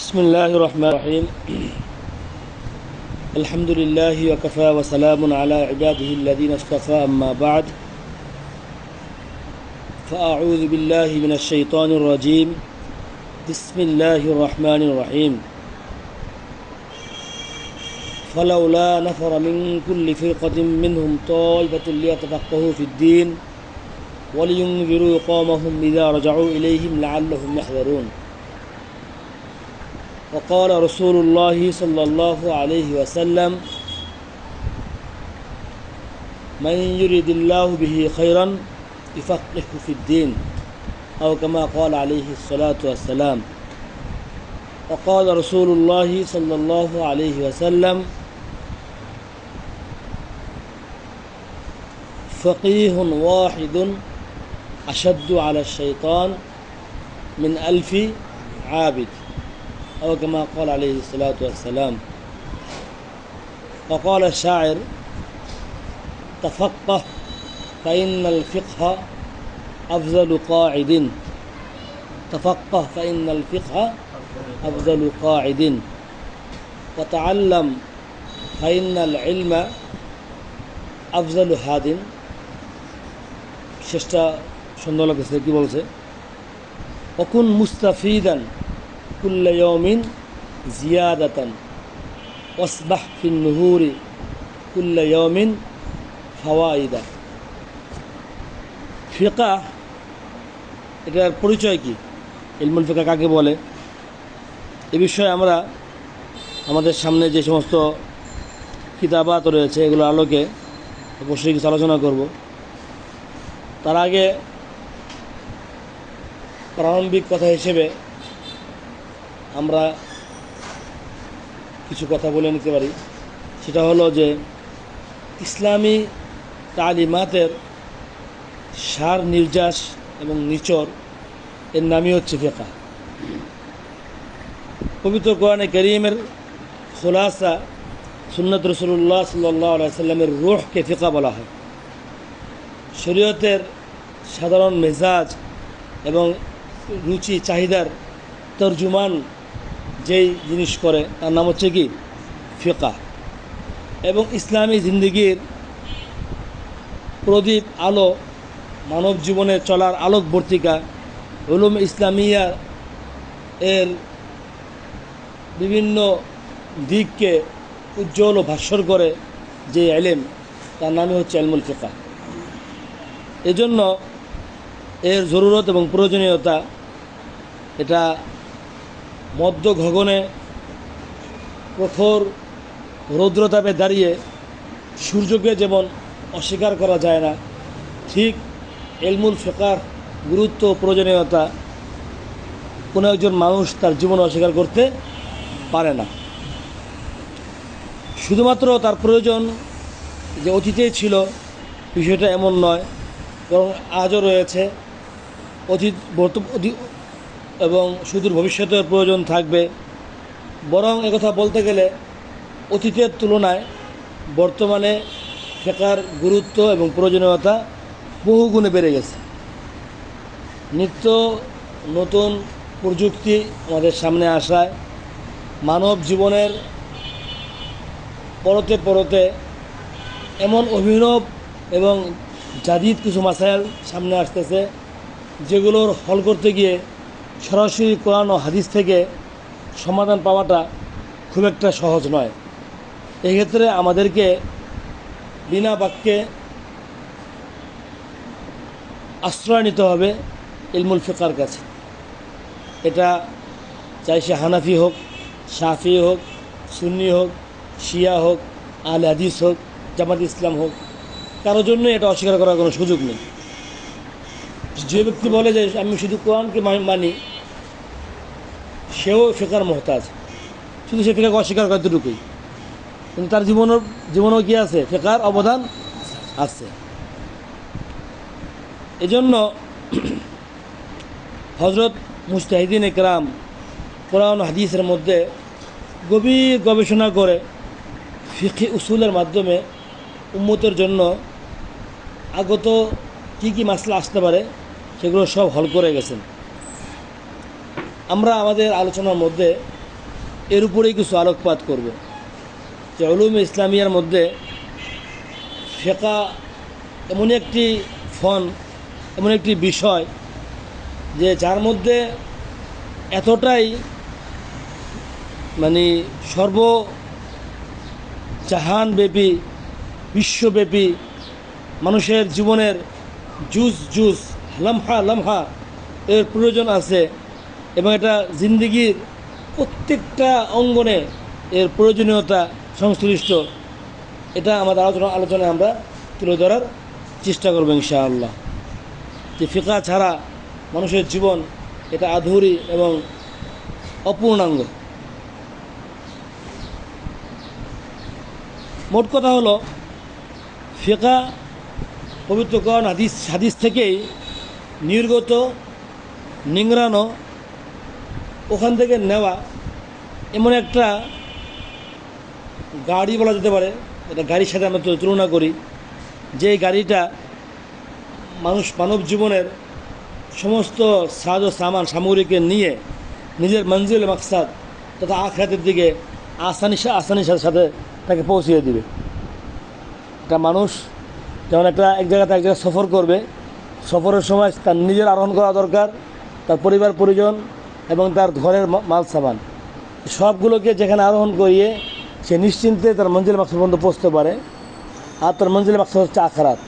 بسم الله الرحمن الرحيم. الحمد لله وكفى وسلام على عباده الذين اصطفى. أما بعد، فأعوذ بالله من الشيطان الرجيم. بسم الله الرحمن الرحيم. فلولا نفر من كل فرقة منهم طائفة ليتفقهوا في الدين ولينذروا قومهم إذا رجعوا إليهم لعلهم يحذرون. وقال رسول الله صلى الله عليه وسلم: من يريد الله به خيرا يفقهه في الدين، أو كما قال عليه الصلاة والسلام. وقال رسول الله صلى الله عليه وسلم: فقيه واحد أشد على الشيطان من 1000 عابد، أو كما قال عليه الصلاة والسلام. وقال الشاعر: تفقه فإن الفقه أفضل قاعد. تفقه فإن الفقه أفضل قاعد. وتعلم فإن العلم أفضل هاد. শেষটা সুন্দর লাগছে, কি বলছে? وكن مستفيدا كل يوم زيادة واصبح في النهور كل يوم فوائدا. ফিকহ, এটার পরিচয় কি? ইলমুল ফিকহ কাকে বলে? এ বিষয়ে আমরা আমাদের সামনে যে সমস্ত কিতাবাত রয়েছে এগুলোর আলোকে অবশ্যই কিছু আলোচনা করব। তার আগে প্রারম্ভিক কথা হিসেবে আমরা কিছু কথা বলে নিতে পারি। সেটা হলো যে ইসলামী তালিমাতের সার, নির্যাস এবং নিচর এর নামই হচ্ছে ফিকহ। পবিত্র কোরআনে কারীমের খুলাসা, সুন্নাত রাসূলুল্লাহ সাল্লাল্লাহু আলাইহি সাল্লামের রূহকে ফিকহ বলা হয়। শরীয়তের সাধারণ মেজাজ এবং রুচি চাহিদার তর্জুমান যেই জিনিস করে তার নাম হচ্ছে কি? ফিকহ। এবং ইসলামী জিন্দেগির প্রদীপ আলো, মানব জীবনে চলার আলোকবর্তিকা উলুম ইসলামিয়া এর বিভিন্ন দিককে উজ্জ্বল ও ভাস্বর করে যে ইলম, তার নামই হচ্ছে ইলমুল ফিকহ। এজন্য এর জরুরত এবং প্রয়োজনীয়তা এটা মধ্য গগনে প্রখর রৌদ্রতাপে দাঁড়িয়ে সূর্যকে যেমন অস্বীকার করা যায় না, ঠিক ইলমুল ফিকহর গুরুত্ব ও প্রয়োজনীয়তা কোনো একজন মানুষ তার জীবনে অস্বীকার করতে পারে না। শুধুমাত্র তার প্রয়োজন যে অতীতেই ছিল বিষয়টা এমন নয়, বরং আজও রয়েছে, অতীত এবং সুদূর ভবিষ্যতের প্রয়োজন থাকবে। বরং একথা বলতে গেলে অতীতের তুলনায় বর্তমানে ফিকহর গুরুত্ব এবং প্রয়োজনীয়তা বহু গুণে বেড়ে গেছে। নিত্য নতুন প্রযুক্তি আমাদের সামনে আসায় মানব জীবনের পরতে পরতে এমন অভিনব এবং জাদিদ কিছু মাসাইল সামনে আসতেছে যেগুলোর হল করতে গিয়ে সরাসরি কোরআন ও হাদিস থেকে সমাধান পাওয়াটা খুব একটা সহজ নয়। এক্ষেত্রে আমাদেরকে বিনা বাক্যে আশ্রয় নিতে হবে ইলমুল ফিকহর কাছে। এটা চাই সে হানাফি হোক, শাফি হোক, সুন্নি হোক, শিয়া হোক, আহলে হাদিস হোক, জামাত ইসলাম হোক, কারোর জন্য এটা অস্বীকার করার কোনো সুযোগ নেই। যে ব্যক্তি বলে যে আমি শুধু কোরআনকে মানি, সেও ফিকহর মুহতাজ। শুধু সে ফিকহকে অস্বীকার করে এতটুকুই, কিন্তু তার জীবনেও কি আছে? ফিকহর অবদান আছে। এজন্য হযরত মুজতাহিদিন ইকরাম কোরআন ও হাদিসের মধ্যে গভীর গবেষণা করে ফিকহি উসুলের মাধ্যমে উম্মতের জন্য আগত কী কী মাসলা আসতে পারে সেগুলো সব হল করে গেছেন। আমরা আমাদের আলোচনার মধ্যে এর উপরেই কিছু আলোকপাত করব যে উলুম ইসলামিয়ার মধ্যে ফিকহ এমন একটি ফন, এমন একটি বিষয় যে যার মধ্যে এতটাই মানে সর্বজাহানব্যাপী, বিশ্বব্যাপী মানুষের জীবনের জুজ লম্হা লম্হা এর প্রয়োজন আছে এবং এটা জিন্দেগির প্রত্যেকটা অঙ্গনে এর প্রয়োজনীয়তা সংশ্লিষ্ট। এটা আমাদের আলোচনায় আমরা তুলে ধরার চেষ্টা করব ইনশাআল্লাহ। যে ফিকহ ছাড়া মানুষের জীবন এটা আধুরি এবং অপূর্ণাঙ্গ। মোট কথা হলো ফিকহ পবিত্র কোরআন হাদিস থেকেই নির্গত, নিংড়ানো, ওখান থেকে নেওয়া এমন একটা গাড়ি বলা যেতে পারে। এটা গাড়ির সাথে আমরা তুলনা করি, যে গাড়িটা মানব জীবনের সমস্ত সাজ ও সামগ্রীকে নিয়ে নিজের মঞ্জিল মাকসাদ তথা আখিরাতের দিকে আসানির সাথে তাকে পৌঁছিয়ে দিবে। একটা মানুষ যেমন এক জায়গাতে এক জায়গায় সফর করবে, সফরের সময় তার নিজের আরোহণ করা দরকার, তার পরিবার পরিজন এবং তার ঘরের মাল সামান সবগুলোকে যেখানে আরোহণ করিয়ে সে নিশ্চিন্তে তার মঞ্জিল মাকসাদ পর্যন্ত পৌঁছতে পারে। আর তার মঞ্জিল মাকসাদ হচ্ছে আখিরাত।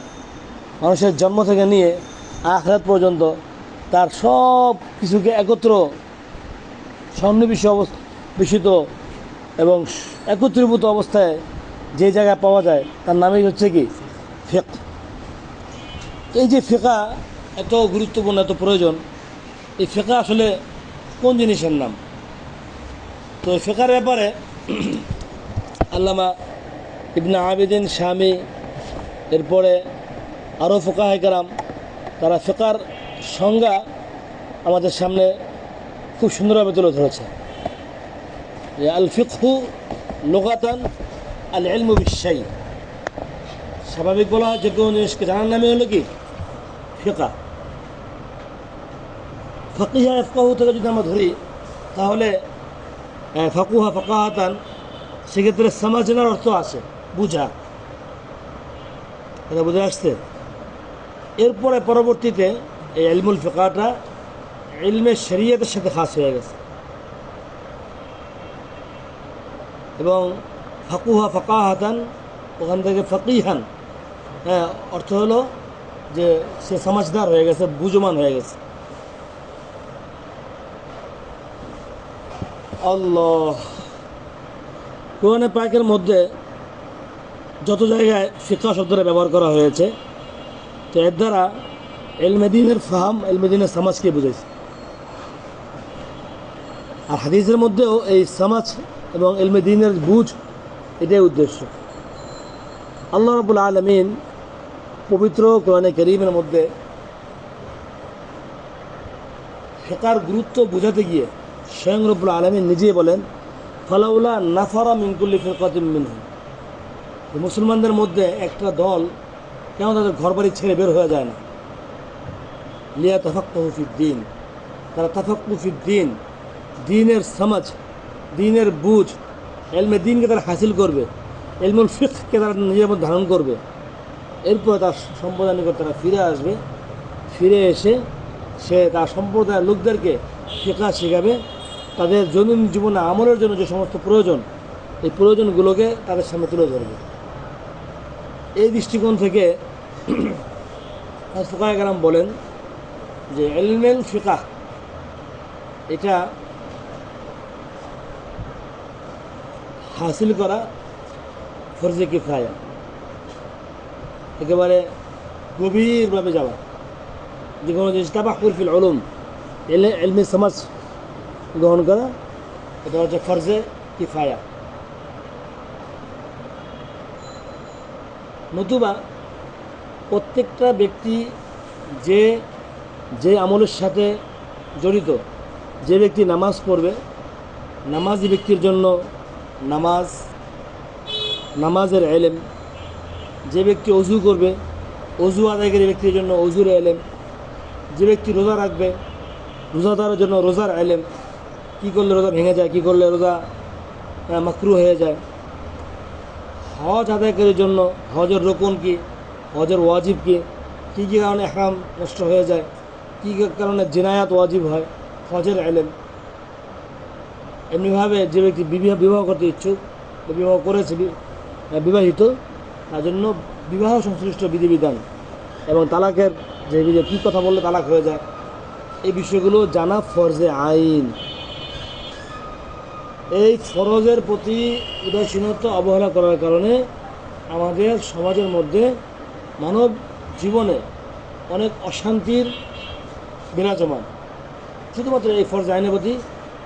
মানুষের জন্ম থেকে নিয়ে আখিরাত পর্যন্ত তার সব কিছুকে একত্র সন্নিবেশিত এবং একত্রীভূত অবস্থায় যে জায়গায় পাওয়া যায় তার নামই হচ্ছে কি ফিকহ। এই যে ফিকহ এত গুরুত্বপূর্ণ, এত প্রয়োজন, এই ফিকহ আসলে কোন জিনিসের নাম? তো ফিকহের ব্যাপারে আল্লামা ইবনে আবিদিন শামি, এরপরে আরও ফুকাহায়ে কেরাম, তারা ফিকহের সংজ্ঞা আমাদের সামনে খুব সুন্দরভাবে তুলে ধরেছে। যে আল ফিকহু লুগাতান আল ইলমু বিশ-শাই। স্বাভাবিক বলা হয় যে কোনো জিনিসকে জানার নামই হলো কি ফিকহ। ফাকিহা ইফকাহু থেকে যদি আমরা ধরি তাহলে ফাকুহা ফাকাহাতান, সেক্ষেত্রে সমাজের অর্থ আছে বুঝা। এটা বুঝে আসছে। এরপরে পরবর্তীতে এই ইলমুল ফিকহটা ইলমে শরিয়তের সাথে খাস হয়ে গেছে এবং ফাকুহা ফাকাহাতান ওখান থেকে ফাকিহান, অর্থ হলো যে সে সমাজদার হয়ে গেছে, বুঝমান হয়ে গেছে। আল্লাহ, কোরআনে পাকের মধ্যে যত জায়গায় ফিকহ শব্দটা ব্যবহার করা হয়েছে, তো এর দ্বারা ইলমে দ্বীনের ফাহাম, ইলমে দ্বীনের সমাজকে বুঝাইছে। আর হাদিসের মধ্যেও এই সমাজ এবং ইলমে দ্বীনের বুঝ, এটাই উদ্দেশ্য। আল্লাহ রাব্বুল আলামিন পবিত্র কোরআনে কারীমের মধ্যে ফিকহের গুরুত্ব বোঝাতে গিয়ে স্বয়ং রব্বুল আলামিন নিজেই বলেন, ফালাউলা নাফারা মিন কুল্লি ফিরকাতিন মিনহুম। মুসলমানদের মধ্যে একটা দল কেন তাদের ঘরবাড়ি ছেড়ে বের হয়ে যায় না? লিয়া তাফাক্কুহু ফিদ্দীন, তারা তাফাক্কুহু ফিদ্দীন, দ্বীনের সমাজ, দ্বীনের বুঝ, ইলমে দ্বীনকে তারা হাসিল করবে, ইলমুল ফিকহকে তারা নিজের মধ্যে ধারণ করবে। এরপর তার সম্প্রদায়ের নিকট তারা ফিরে আসবে, ফিরে এসে সে তার সম্প্রদায়ের লোকদেরকে ফিকহ শেখাবে। তাদের দৈনন্দিন জীবনে আমলের জন্য যে সমস্ত প্রয়োজন, এই প্রয়োজনগুলোকে তাদের সামনে তুলে ধরবে। এই দৃষ্টিকোণ থেকে ফুকাহায়ে কেরাম বলেন যে ইলমুল ফিকহ এটা হাসিল করা ফরজে কিফায়া, একেবারে গভীরভাবে যাওয়া, যে কোনো জিনিস তাবাহুর ফিল উলুম, ইলমে সমাজ গ্রহণ করা, এটা হচ্ছে ফরজে কিফায়া। নতুবা প্রত্যেকটা ব্যক্তি যে আমলের সাথে জড়িত, যে ব্যক্তি নামাজ পড়বে, নামাজি ব্যক্তির জন্য নামাজের ইলম, যে ব্যক্তি অজু করবে, অজু আদায়কারী ব্যক্তির জন্য অজুর ইলম, যে ব্যক্তি রোজা রাখবে, রোজাদারের জন্য রোজার ইলম, কী করলে রোজা ভেঙে যায়, কী করলে রোজা মাকরু হয়ে যায়। হজ আদায়কারীর জন্য হজের রোকন কি, হজের ওয়াজিব কি, কী কী কারণে ইহরাম নষ্ট হয়ে যায়, কী কী কারণে জিনায়াত ওয়াজিব হয়, হজের ইলম। এমনিভাবে যে ব্যক্তি বিবাহ করতে ইচ্ছুক, বিবাহ করেছে, বিবাহিত, তার জন্য বিবাহ সংশ্লিষ্ট বিধিবিধান এবং তালাকের যে কী কথা বললে তালাক হয়ে যায়, এই বিষয়গুলো জানা ফরজে আইন। এই ফরজের প্রতি উদাসীনতা অবহেলা করার কারণে আমাদের সমাজের মধ্যে মানব জীবনে অনেক অশান্তির বিরাজমান, শুধুমাত্র এই ফরজ আইনের প্রতি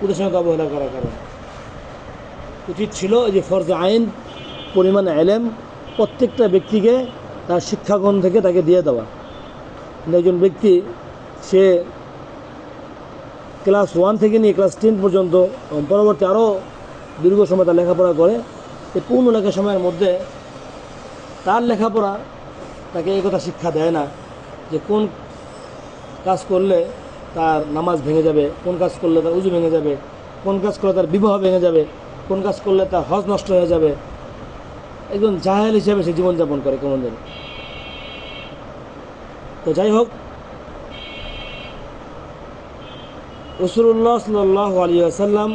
উদাসীনতা অবহেলা করার কারণে। উচিত ছিল এই যে ফরজ আইন পরিমাণ এলেম প্রত্যেকটা ব্যক্তিকে তার শিক্ষাগণ থেকে তাকে দিয়ে দেওয়া। একজন ব্যক্তি সে ক্লাস 1 থেকে নিয়ে ক্লাস 10 পর্যন্ত পরবর্তী আরও দীর্ঘ সময় তার লেখাপড়া করে, এই পূর্ণ লেখা সময়ের মধ্যে তার লেখাপড়া তাকে এই কথা শিক্ষা দেয় না যে কোন কাজ করলে তার নামাজ ভেঙে যাবে, কোন কাজ করলে তার উজু ভেঙে যাবে, কোন কাজ করলে তার বিবাহ ভেঙে যাবে, কোন কাজ করলে তার হজ নষ্ট হয়ে যাবে। একজন জাহেল হিসেবে সে জীবনযাপন করে কেমন জানি। তো যাই হোক, রাসূলুল্লাহ সাল্লাল্লাহু আলাইহি ওয়াসাল্লাম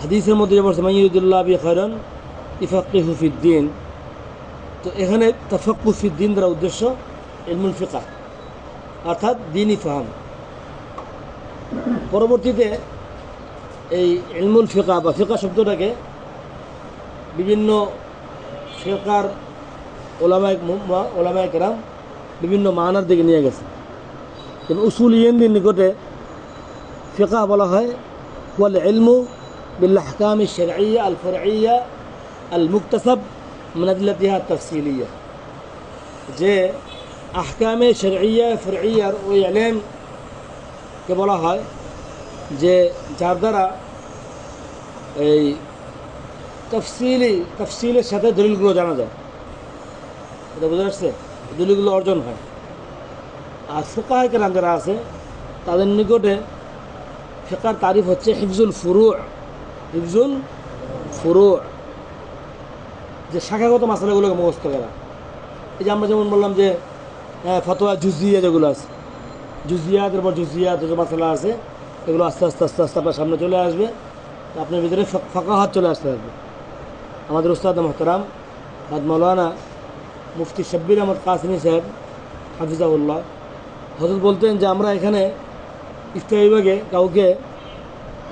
হাদিসের মধ্যে যে বলছে মাইয়ুরিদুল্লাহ বিহি খায়রান ইউফাক্কিহু ফিদ্দিন। তো এখানে তাফাক্কুহ ফিদ্দিন দ্বারা উদ্দেশ্য ইলমুল ফিকহ, অর্থাৎ দ্বীনি ফাহাম। পরবর্তীতে এই ইলমুল ফিকহ বা ফিকহ শব্দটাকে বিভিন্ন ফিকহার ওলামায়ে কেরাম বিভিন্ন মানার দিকে নিয়ে গেছে। যেমন উসুলিয়িনদের নিকটে ফিকহ বলা হয় ওয়াল ইলমু বিল আহকাম আশ-শারঈয়্যা আল ফারঈয়্যা আল মুকতাসাব মিন আদিল্লাতিহা তাফসিলিয়্যা, যে আহকামে শারঈয়্যা ফারঈয়্যার ওই ইলমকে বলা হয় যে যার দ্বারা এই তফসিলের সাথে দলিলগুলো জানা যায়। এটা বোঝা যাচ্ছে, দলিলগুলো অর্জন হয়। আর ফুকাহায়ে কেরাম যারা আছে তাদের নিকটে ফিকহার তারিফ হচ্ছে হিফজুল ফুরু', যে শাখাগত মাসালাগুলোকে মুখস্থ করা। এই যে আমরা যেমন বললাম যে ফতোয়া জুজিয়া যেগুলো আছে, জুজিয়াতের পর জুজিয়াত যে মাসালা আছে, এগুলো আস্তে আস্তে আস্তে আস্তে আপনার সামনে চলে আসবে। তো আপনার ভিতরে ফাকাহাত চলে আসতে থাকবে। আমাদের উস্তাদ মুহতারাম মাওলানা মুফতি শব্বির আহমদ কাসিমি সাহেব হাফিজাহুল্লাহ হযরত বলতেন যে আমরা এখানে ইফতার বিভাগে কাউকে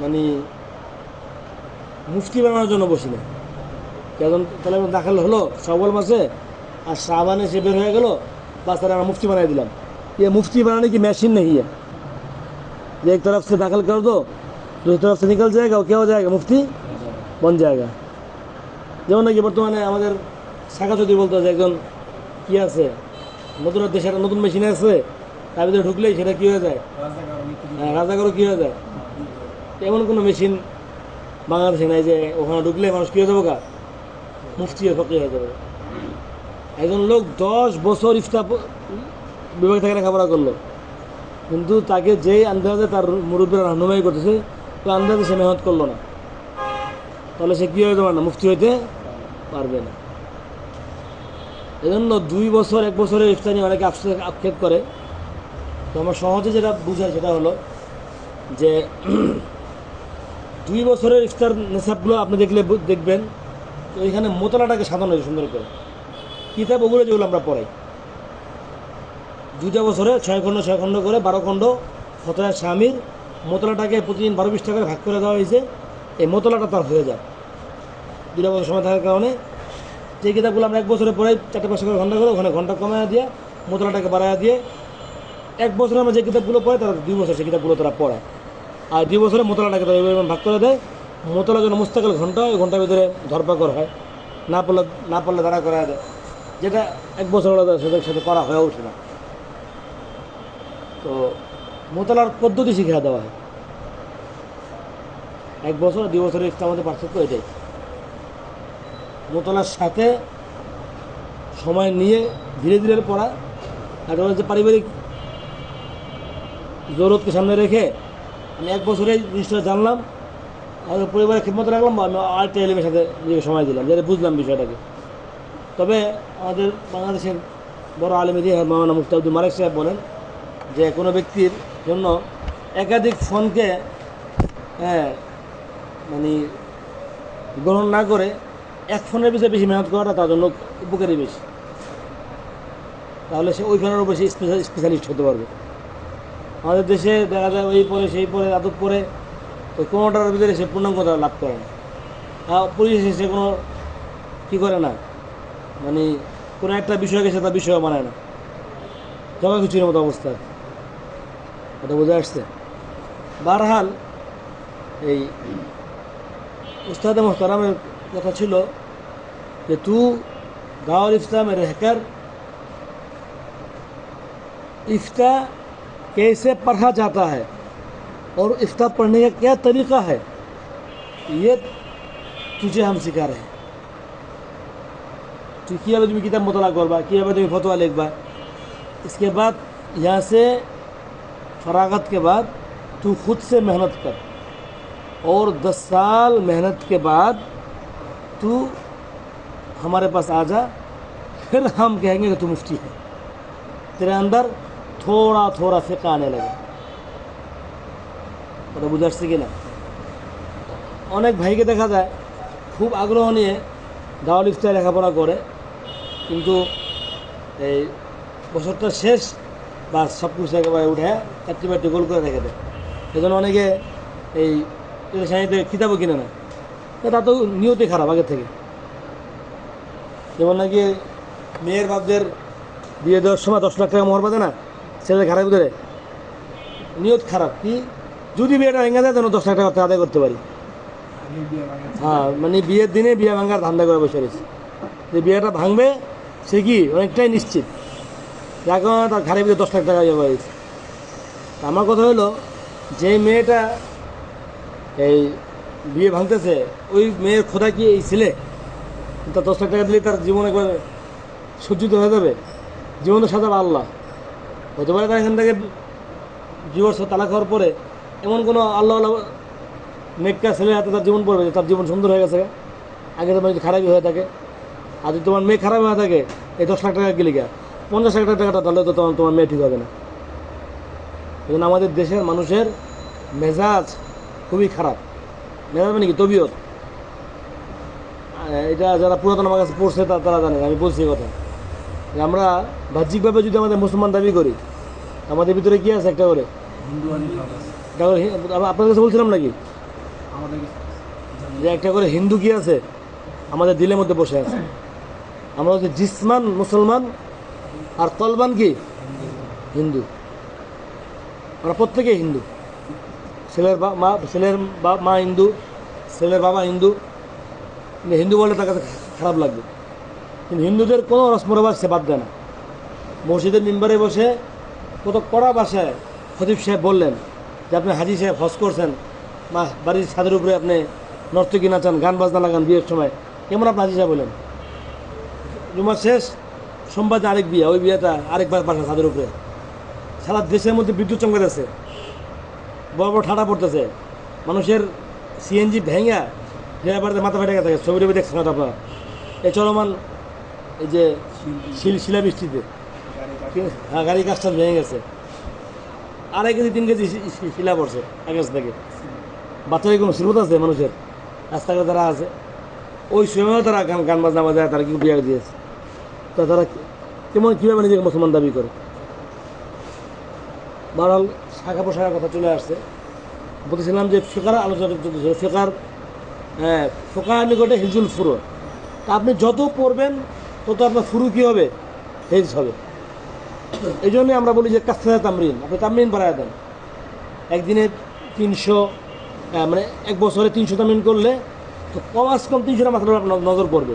মানে মুফতি বানানোর জন্য বসি না। কেমন তাহলে দাখিল হলো শাওয়াল মাসে আর শাবানে সে বের হয়ে গেল, বাস তারা আমরা মুফতি বানাই दिलाम। ये मुफ्ती बनाने की मशीन नहीं है, ये एक तरफ से दाखिल कर दो, दूसरी तरफ से निकल जाएगा, वो क्या हो जाएगा, मुफ्ती बन जाएगा। যেমন নাকি বর্তমানে আমাদের শাখা যদি বলতো যে একজন কী আছে নতুন দেশে একটা নতুন মেশিন আছে, তার ভিতরে ঢুকলেই সেটা কী হয়ে যায়, রাজাকারও কী হয়ে যায়। এমন কোনো মেশিন বাংলাদেশে নাই যে ওখানে ঢুকলে মানুষ কী হয়ে যাবো গা, মুফতি ফকি হয়ে যাবে। একজন লোক 10 বছর ইফতার বিভাগ থেকে লেখাপড়া করলো, কিন্তু তাকে যেই আন্দাজে তার মুরব্বীরা রাহনুমাই করতেছে তো আন্দাজে সে মেহনত করলো না, তাহলে সে কী হয়ে যাবে না, মুফতি হইতে পারবে না। এজন্য 2 বছর 1 বছরের ইফতার নিয়ে অনেকে আক্ষেপ করে। তো আমার সহজে যেটা বুঝায় সেটা হলো যে 2 বছরের ইফতার নেশাবগুলো আপনি দেখবেন তো এখানে মোতলাটাকে সাজানো হয়েছে সুন্দর করে। কিতাব ওগুলো যেগুলো আমরা পড়াই 2টা বছরে 6 খণ্ড করে 12 খণ্ড ফতোয়া শামির মোতলাটাকে প্রতিদিন 12-20 টাকা করে ভাগ করে দেওয়া হয়েছে। এই মোতলাটা তার হয়ে যায় 2টা বছর সময় থাকার কারণে। যে কিতাবগুলো আমরা 1 বছরে পড়াই 4-5 করে ঘন্টা করে, ওখানে ঘন্টা কমায় দিয়ে মোতলাটাকে বাড়ায় দিয়ে 1 বছরে আমরা যে কিতাবগুলো পড়াই তারা 2 বছর সেই কিতাবগুলো তারা পড়ায়। আর 2 বছরে মোতলাটাকে তারা এইভাবে ভাগ করে দেয়। মোতলা যেন মুস্তাকিল ঘন্টা, ওই ঘন্টার ভিতরে ধরপাকড় হয়, না পারলে দাঁড়া করা দেয়, যেটা 1 বছর সেটার সাথে করা হয়ে ওঠে না। তো মোতলার পদ্ধতি শিখিয়ে দেওয়া হয়। 1 বছর 2 বছরের ইফতার মধ্যে পার্থক্য এটাই। মোতলার সাথে সময় নিয়ে ধীরে ধীরে পড়া, আর যে পারিবারিক জরুরতকে সামনে রেখে আমি 1 বছরেই জিনিসটা জানলাম, আমাদের পরিবারের খিদমত রাখলাম, আমি আরেকটা এলিমের সাথে নিজেকে সময় দিলাম, যাতে বুঝলাম বিষয়টাকে। তবে আমাদের বাংলাদেশের বড় আলেম দিয়ে মাওলানা মুফতি আব্দুল মালিক সাহেব বলেন যে কোনো ব্যক্তির জন্য একাধিক ফোনকে মানে গ্রহণ না করে এক ফোনের পিছনে বেশি মেহনত করাটা তার জন্য উপকারী বেশি। তাহলে সে ওই ফোনের উপর সে স্পেশালিস্ট হতে পারবে। আমাদের দেশে দেখা যায় ওই পরে সেই পরে আদব পরে, তো কোনোটার ভিতরে সে পূর্ণাঙ্গতা লাভ করে না। পরিশেষে সে কোনো কী করে না, মানে কোনো একটা বিষয়কে সে তার বিষয় বানায় না, জগা কিছুর মতো অবস্থা। এটা বোঝা আসছে। বারহাল এই উস্তাদ মোহতারামের কথা ছিল कि तू दारुल इफ्ता में रहकर इफ्ता कैसे पढ़ा जाता है और इफ्ता पढ़ने का क्या तरीक़ा है, ये तुझे हम सिखा रहे हैं। तू কীভাবে তুমি কিতাব মোতালা করবা, কীভাবে তুমি ফতোয়া লিখবা, इसके बाद यहाँ से फरागत के बाद तू खुद से मेहनत कर और 10 साल मेहनत के बाद तू हमारे पास आ जा, फिर हम कहेंगे कि तू मुफ्ती है। तेरे अंदर थोड़ा थोड़ा फ़िक़्ह आने लगे। ওটা বুঝে আসছে কি না? অনেক ভাইকে দেখা যায় খুব আগ্রহ নিয়ে দারুল ইফতায় লেখাপড়া করে, কিন্তু এই বছরটা শেষ বা সব কিছু একেবারে উঠে চারটি বারটি গোল করে রেখে দেয়। সেজন্য অনেকে এই সাহিত্যে কিতাবও কিনে না, তা তো নিয়তই খারাপ আগের থেকে। যেমন নাকি মেয়ের বাপদের বিয়ে দেওয়ার সময় 10 লাখ টাকা মোহর বাঁধে না, ছেলেদের খারাপ ভিতরে নিয়ত খারাপ। কি যদি বিয়েটা ভেঙে দেয় যেন 10 লাখ টাকা আদায় করতে পারি। হ্যাঁ, মানে বিয়ের দিনে বিয়ে ভাঙার ধান্দা করে বসে রয়েছে, যে বিয়েটা ভাঙবে সে কি অনেকটাই নিশ্চিত, যার কারণে তার ঘাড়ের ভিতরে 10 লাখ টাকা ইয়ে হয়েছে। আমার কথা হলো, যে মেয়েটা এই বিয়ে ভাঙতেছে ওই মেয়ের খোদা কি এই ছেলে? তার 10 লাখ টাকা দিলে তার জীবন একবার সজ্জিত হয়ে যাবে, জীবন তো সাজাবে আল্লাহ। হতে পারে তার এখান থেকে ডিভোর্স তালাক হওয়ার পরে এমন কোনো আল্লাহ নেককার ছেলের হাতে তার জীবন পড়বে যে তার জীবন সুন্দর হয়ে গেছে। আগে তোমার যদি খারাপই হয়ে থাকে, আর যদি তোমার মেয়ে খারাপ হয়ে থাকে, এই 10 লাখ টাকা গেলে গা 50 লাখ টাকাটা তাহলে তো তোমার মেয়ে ঠিক হবে না। এই জন্য আমাদের দেশের মানুষের মেজাজ খুবই খারাপ। মেজাজ মানে কি তবিয়ত, এটা যারা পুরাতন আমার কাছে পড়ছে তারা জানে। আমি বলছি কথা, আমরা বাহ্যিকভাবে যদি আমাদের মুসলমান দাবি করি, আমাদের ভিতরে কি আছে একটা করে আপনার কাছে বলছিলাম নাকি যে একটা করে হিন্দু কি আছে আমাদের দিলের মধ্যে বসে আছে। আমরা হচ্ছে জিসমান মুসলমান আর কলবান কি হিন্দু। আমরা প্রত্যেকেই হিন্দু, ছেলের মা হিন্দু, ছেলের বাবা হিন্দু। কিন্তু হিন্দু বলে তার কাছে খারাপ লাগবে, কিন্তু হিন্দুদের কোনো রসমরবাজ সে বাদ দেয় না। মসজিদের মেম্বারে বসে কত কড়া ভাষায় খতিব সাহেব বললেন যে আপনি হাজি সাহেব হজ করছেন, বাড়ির ছাদের উপরে আপনি নর্তকী নাচান, গান বাজনা লাগান বিয়ের সময়, কেমন আপনি হাজি সাহেব বললেন? জুমার শেষ সোমবার আরেক বিয়ে, ওই বিয়েটা আরেকবার বাসা ছাদের উপরে। সারা দেশের মধ্যে বিদ্যুৎ চমকাতেছে, বড় বড় ঠাটা পড়তেছে, মানুষের সিএনজি ভেঙা ড্রাইভারদের মাথা ফেটে গেছে। ছবি টবি দেখছেন হয়তো আপনারা, এই চলমান এই যে শিলাবৃষ্টিতে গাড়ি কাজটা ভেঙে গেছে, 2.5 কেজি 3 কেজি শিলা পড়ছে আকাশ থেকে। বাচ্চাদের কোনো শ্রোত আছে মানুষের রাস্তাঘাটে যারা আছে, ওই সময়ও তারা গান বাজনা বাজায়, তারা কি বিয়ে দিয়েছে। তা তারা কীভাবে নিজেকে মুসলমান দাবি করে? বরং শাখা প্রশাখার কথা চলে আসছে। বলতেছিলাম যে ফিকার আলোচনা চলতেছিল, ফোকার নিকটে হিজুল ফুরু। তা আপনি যত পড়বেন তত আপনার ফুরু কী হবে? হেজ হবে। এই জন্যই আমরা বলি যে কাছাকাছি তামরিন, আপনি তামরিন বাড়ায় দেন। একদিনে 300, মানে 1 বছরে 300 তামরিন করলে তো কমাস কম 300টা মাত্র আপনার নজর পড়বে।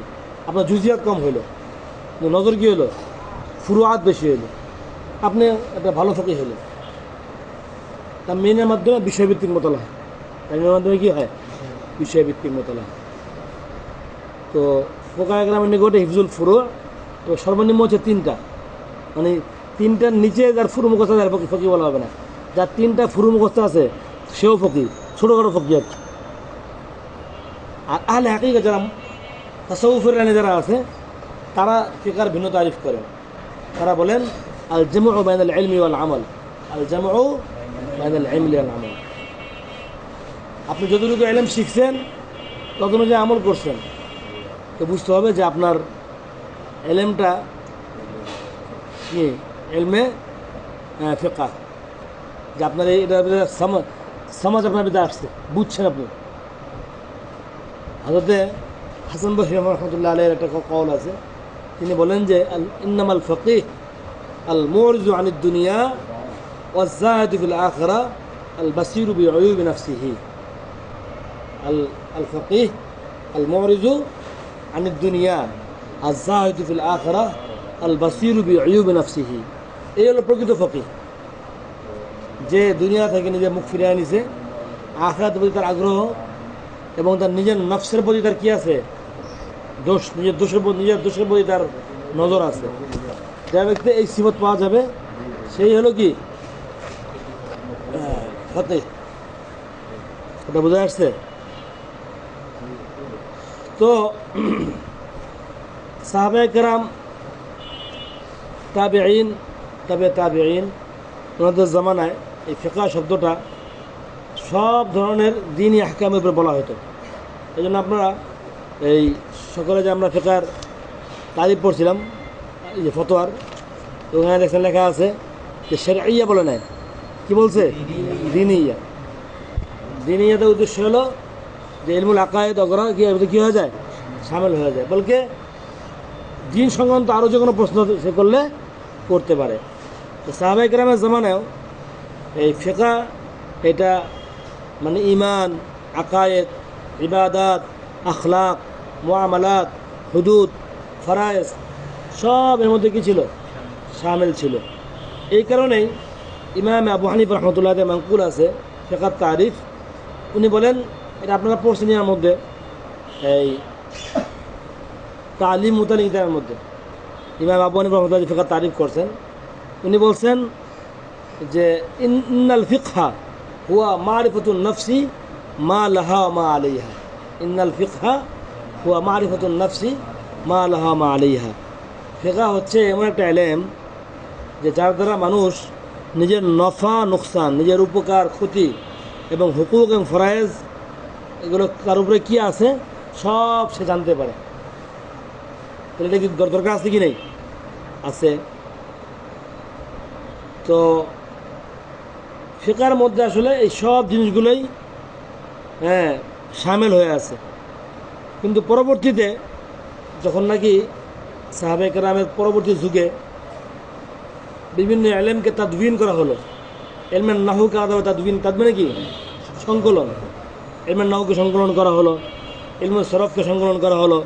আপনার জুজিয়াত কম হইলো, নজর কী হলো? ফুরুয়াত বেশি হইলো, আপনি একটা ভালো ফকি হলো। তামরিনের মাধ্যমে বিষয়ভিত্তিক মোতালা হয়। তামরিনের মাধ্যমে কী হয়? বিষয়ভিত্তিক মোতালা হয়। তো ফোকা একরামের নিকটে হিফজুল ফুরু, তো সর্বনিম্ন হচ্ছে 3টা, মানে 3টার নিচে যার ফুরু মুখস্থ তার ফকি বলা হবে না। যার 3টা ফুরু মুখস্থ আছে সেও ফকি, ছোটোখাটো ফকি আছে। আর আহলে হাকিকা যারা তাসাউফের লাইনে যারা আছে তারা ফিকার ভিন্ন তারিফ করেন। তারা বলেন আল জামউ বাইনাল ইলমি ওয়াল আমল, আল জামউ বাইনাল ইলমি ওয়াল আমল। আপনি যতটুকু ইলম শিখছেন তত অনুযায়ী আমল করছেন, তো বুঝতে হবে যে আপনার ইলমটা কি ইলমে ফিকা, যে আপনার এটা সমাজ আপনার ভিতরে আসছে, বুঝছেন আপনি। হযরতে হাসান বসরি রহমাতুল্লাহ আলাইহির একটা কওল আছে, তিনি বলেন যে ইন্নামাল ফাকিহ আল মুরিজু আনিদ দুনিয়া ওয়াজ যাহিদু ফিল আখিরা আল বাসীরু বিউয়ুবি নাফসিহি। আল ফাকিহ আল মুরিজু আনিদ দুনিয়া আল যাহিদু ফিল আখিরা আল বাসীরু বিউয়ুবি নাফসিহি। এই হলো প্রকৃত ফকিহ, যে দুনিয়া থেকে নিজের মুখ ফিরিয়ে নিছে, আখিরাতের প্রতি তার আগ্রহ এবং তার নিজের নফসের প্রতি তার কি আছে, দোষ, নিজের দোষের প্রতি তার নজর আছে। যে ব্যক্তি এই সিফত পাওয়া যাবে সেই হলো কি ফকিহ। এটা বোঝা আসছে? তো সাহাবায়ে কেরাম, তাবেঈন, তাবেঈন, ওনাদের জামানায় এই ফিকহ শব্দটা সব ধরনের দ্বীনি আহকামের উপর বলা হতো। এই জন্য আপনারা এই সকলে যে আমরা ফিকহের তারিফ পড়ছিলাম, এই যে ফতোয়ার, ওখানে দেখছেন লেখা আছে যে শরঈয়া বলে নাই, কি বলছে? দ্বীনিয়া। দ্বীনিয়াতে উদ্দেশ্য হলো যে ইলমুল আকায়েদ অগরা কী হয়ে যায়, শামিল হয়ে যায়, বলকে দ্বীন সংক্রান্ত আরও যে কোনো প্রশ্ন সে করলে করতে পারে। তো সাহাবায়ে কেরামের জামানায়ও এই ফিকহ এটা মানে ঈমান, আকায়েদ, ইবাদাত, আখলাক, মুআমালাত, হুদুদ, ফরায়েজ সব এর মধ্যে কী ছিল, শামিল ছিল। এই কারণেই ইমাম আবু হানিফা রাহমাতুল্লাহ আলাইহি মানকুল আছে ফিকহের তারিফ, উনি বলেন, এটা আপনারা পড়ছেন এর মধ্যে এই তালিম মুতালিদের মধ্যে ইমাম আবু হানিফা রাহমাতুল্লাহ আলাইহি ফিকহের তারিফ করছেন। উনি বলছেন যে ইন্নাল ফিকহা হুয়া মারিফাতুন নফসি মা লাহা মা আলাইহা। ইন্নাল ফিকহা হুয়া মারিফাতুন নফসি মা লাহা মা আলাইহা। ফিকহ হচ্ছে এমন একটা ইলম যে যার দ্বারা মানুষ নিজের নফা নুকসান, নিজের উপকার ক্ষতি এবং হুকুক এবং ফরায়েজ এগুলো তার উপরে কী আছে সব সে জানতে পারে। তাহলে এটা কি দরকার আছে কি নেই? আছে। তো ফিকহের মধ্যে আসলে এই সব জিনিসগুলোই শামিল হয়ে আছে। কিন্তু পরবর্তীতে যখন নাকি সাহাবায়ে কেরামের পরবর্তী যুগে বিভিন্ন ইলমকে তাদবিন করা হলো, ইলমের নাহুকে আলাদা তাদবিন, তাদবিনে কি সংকলন, ইলমের নাহুকে সংকলন করা হলো, ইলমুল সরফকে সংকলন করা হলো,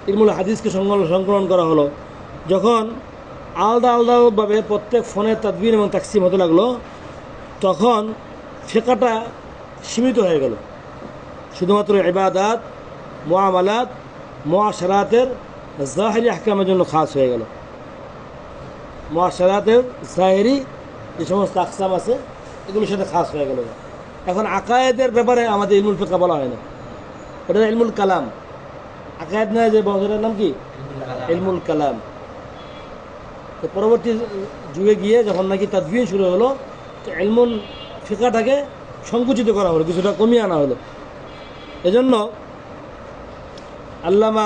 ইলমুল হাদিসকে সংকলন করা হলো। যখন আলাদা আলাদাভাবে প্রত্যেক ফোনের তাদবিন এবং তাকসিম হতে লাগলো, তখন ফিকহটা সীমিত হয়ে গেল শুধুমাত্র ইবাদাত, মুআমালাত, মুআশারাতের জাহিরি আহকামের জন্য খাস হয়ে গেল। মুআশারাতের জাহিরি যে সমস্ত আকসাম আছে এগুলোর সাথে খাস হয়ে গেল। এখন আকায়েদের ব্যাপারে আমাদের ইলমুল ফিকহ বলা হয় না, ওটা ইলমুল কালাম। আকায়েদ নয় যে বছরের নাম কি ইলমুল কালাম। তো পরবর্তী যুগে গিয়ে যখন নাকি তাদবিন শুরু হলো, তো ইলমুল ফিকহটাকে সংকুচিত করা হলো, কিছুটা কমিয়ে আনা হলো। এজন্য আল্লামা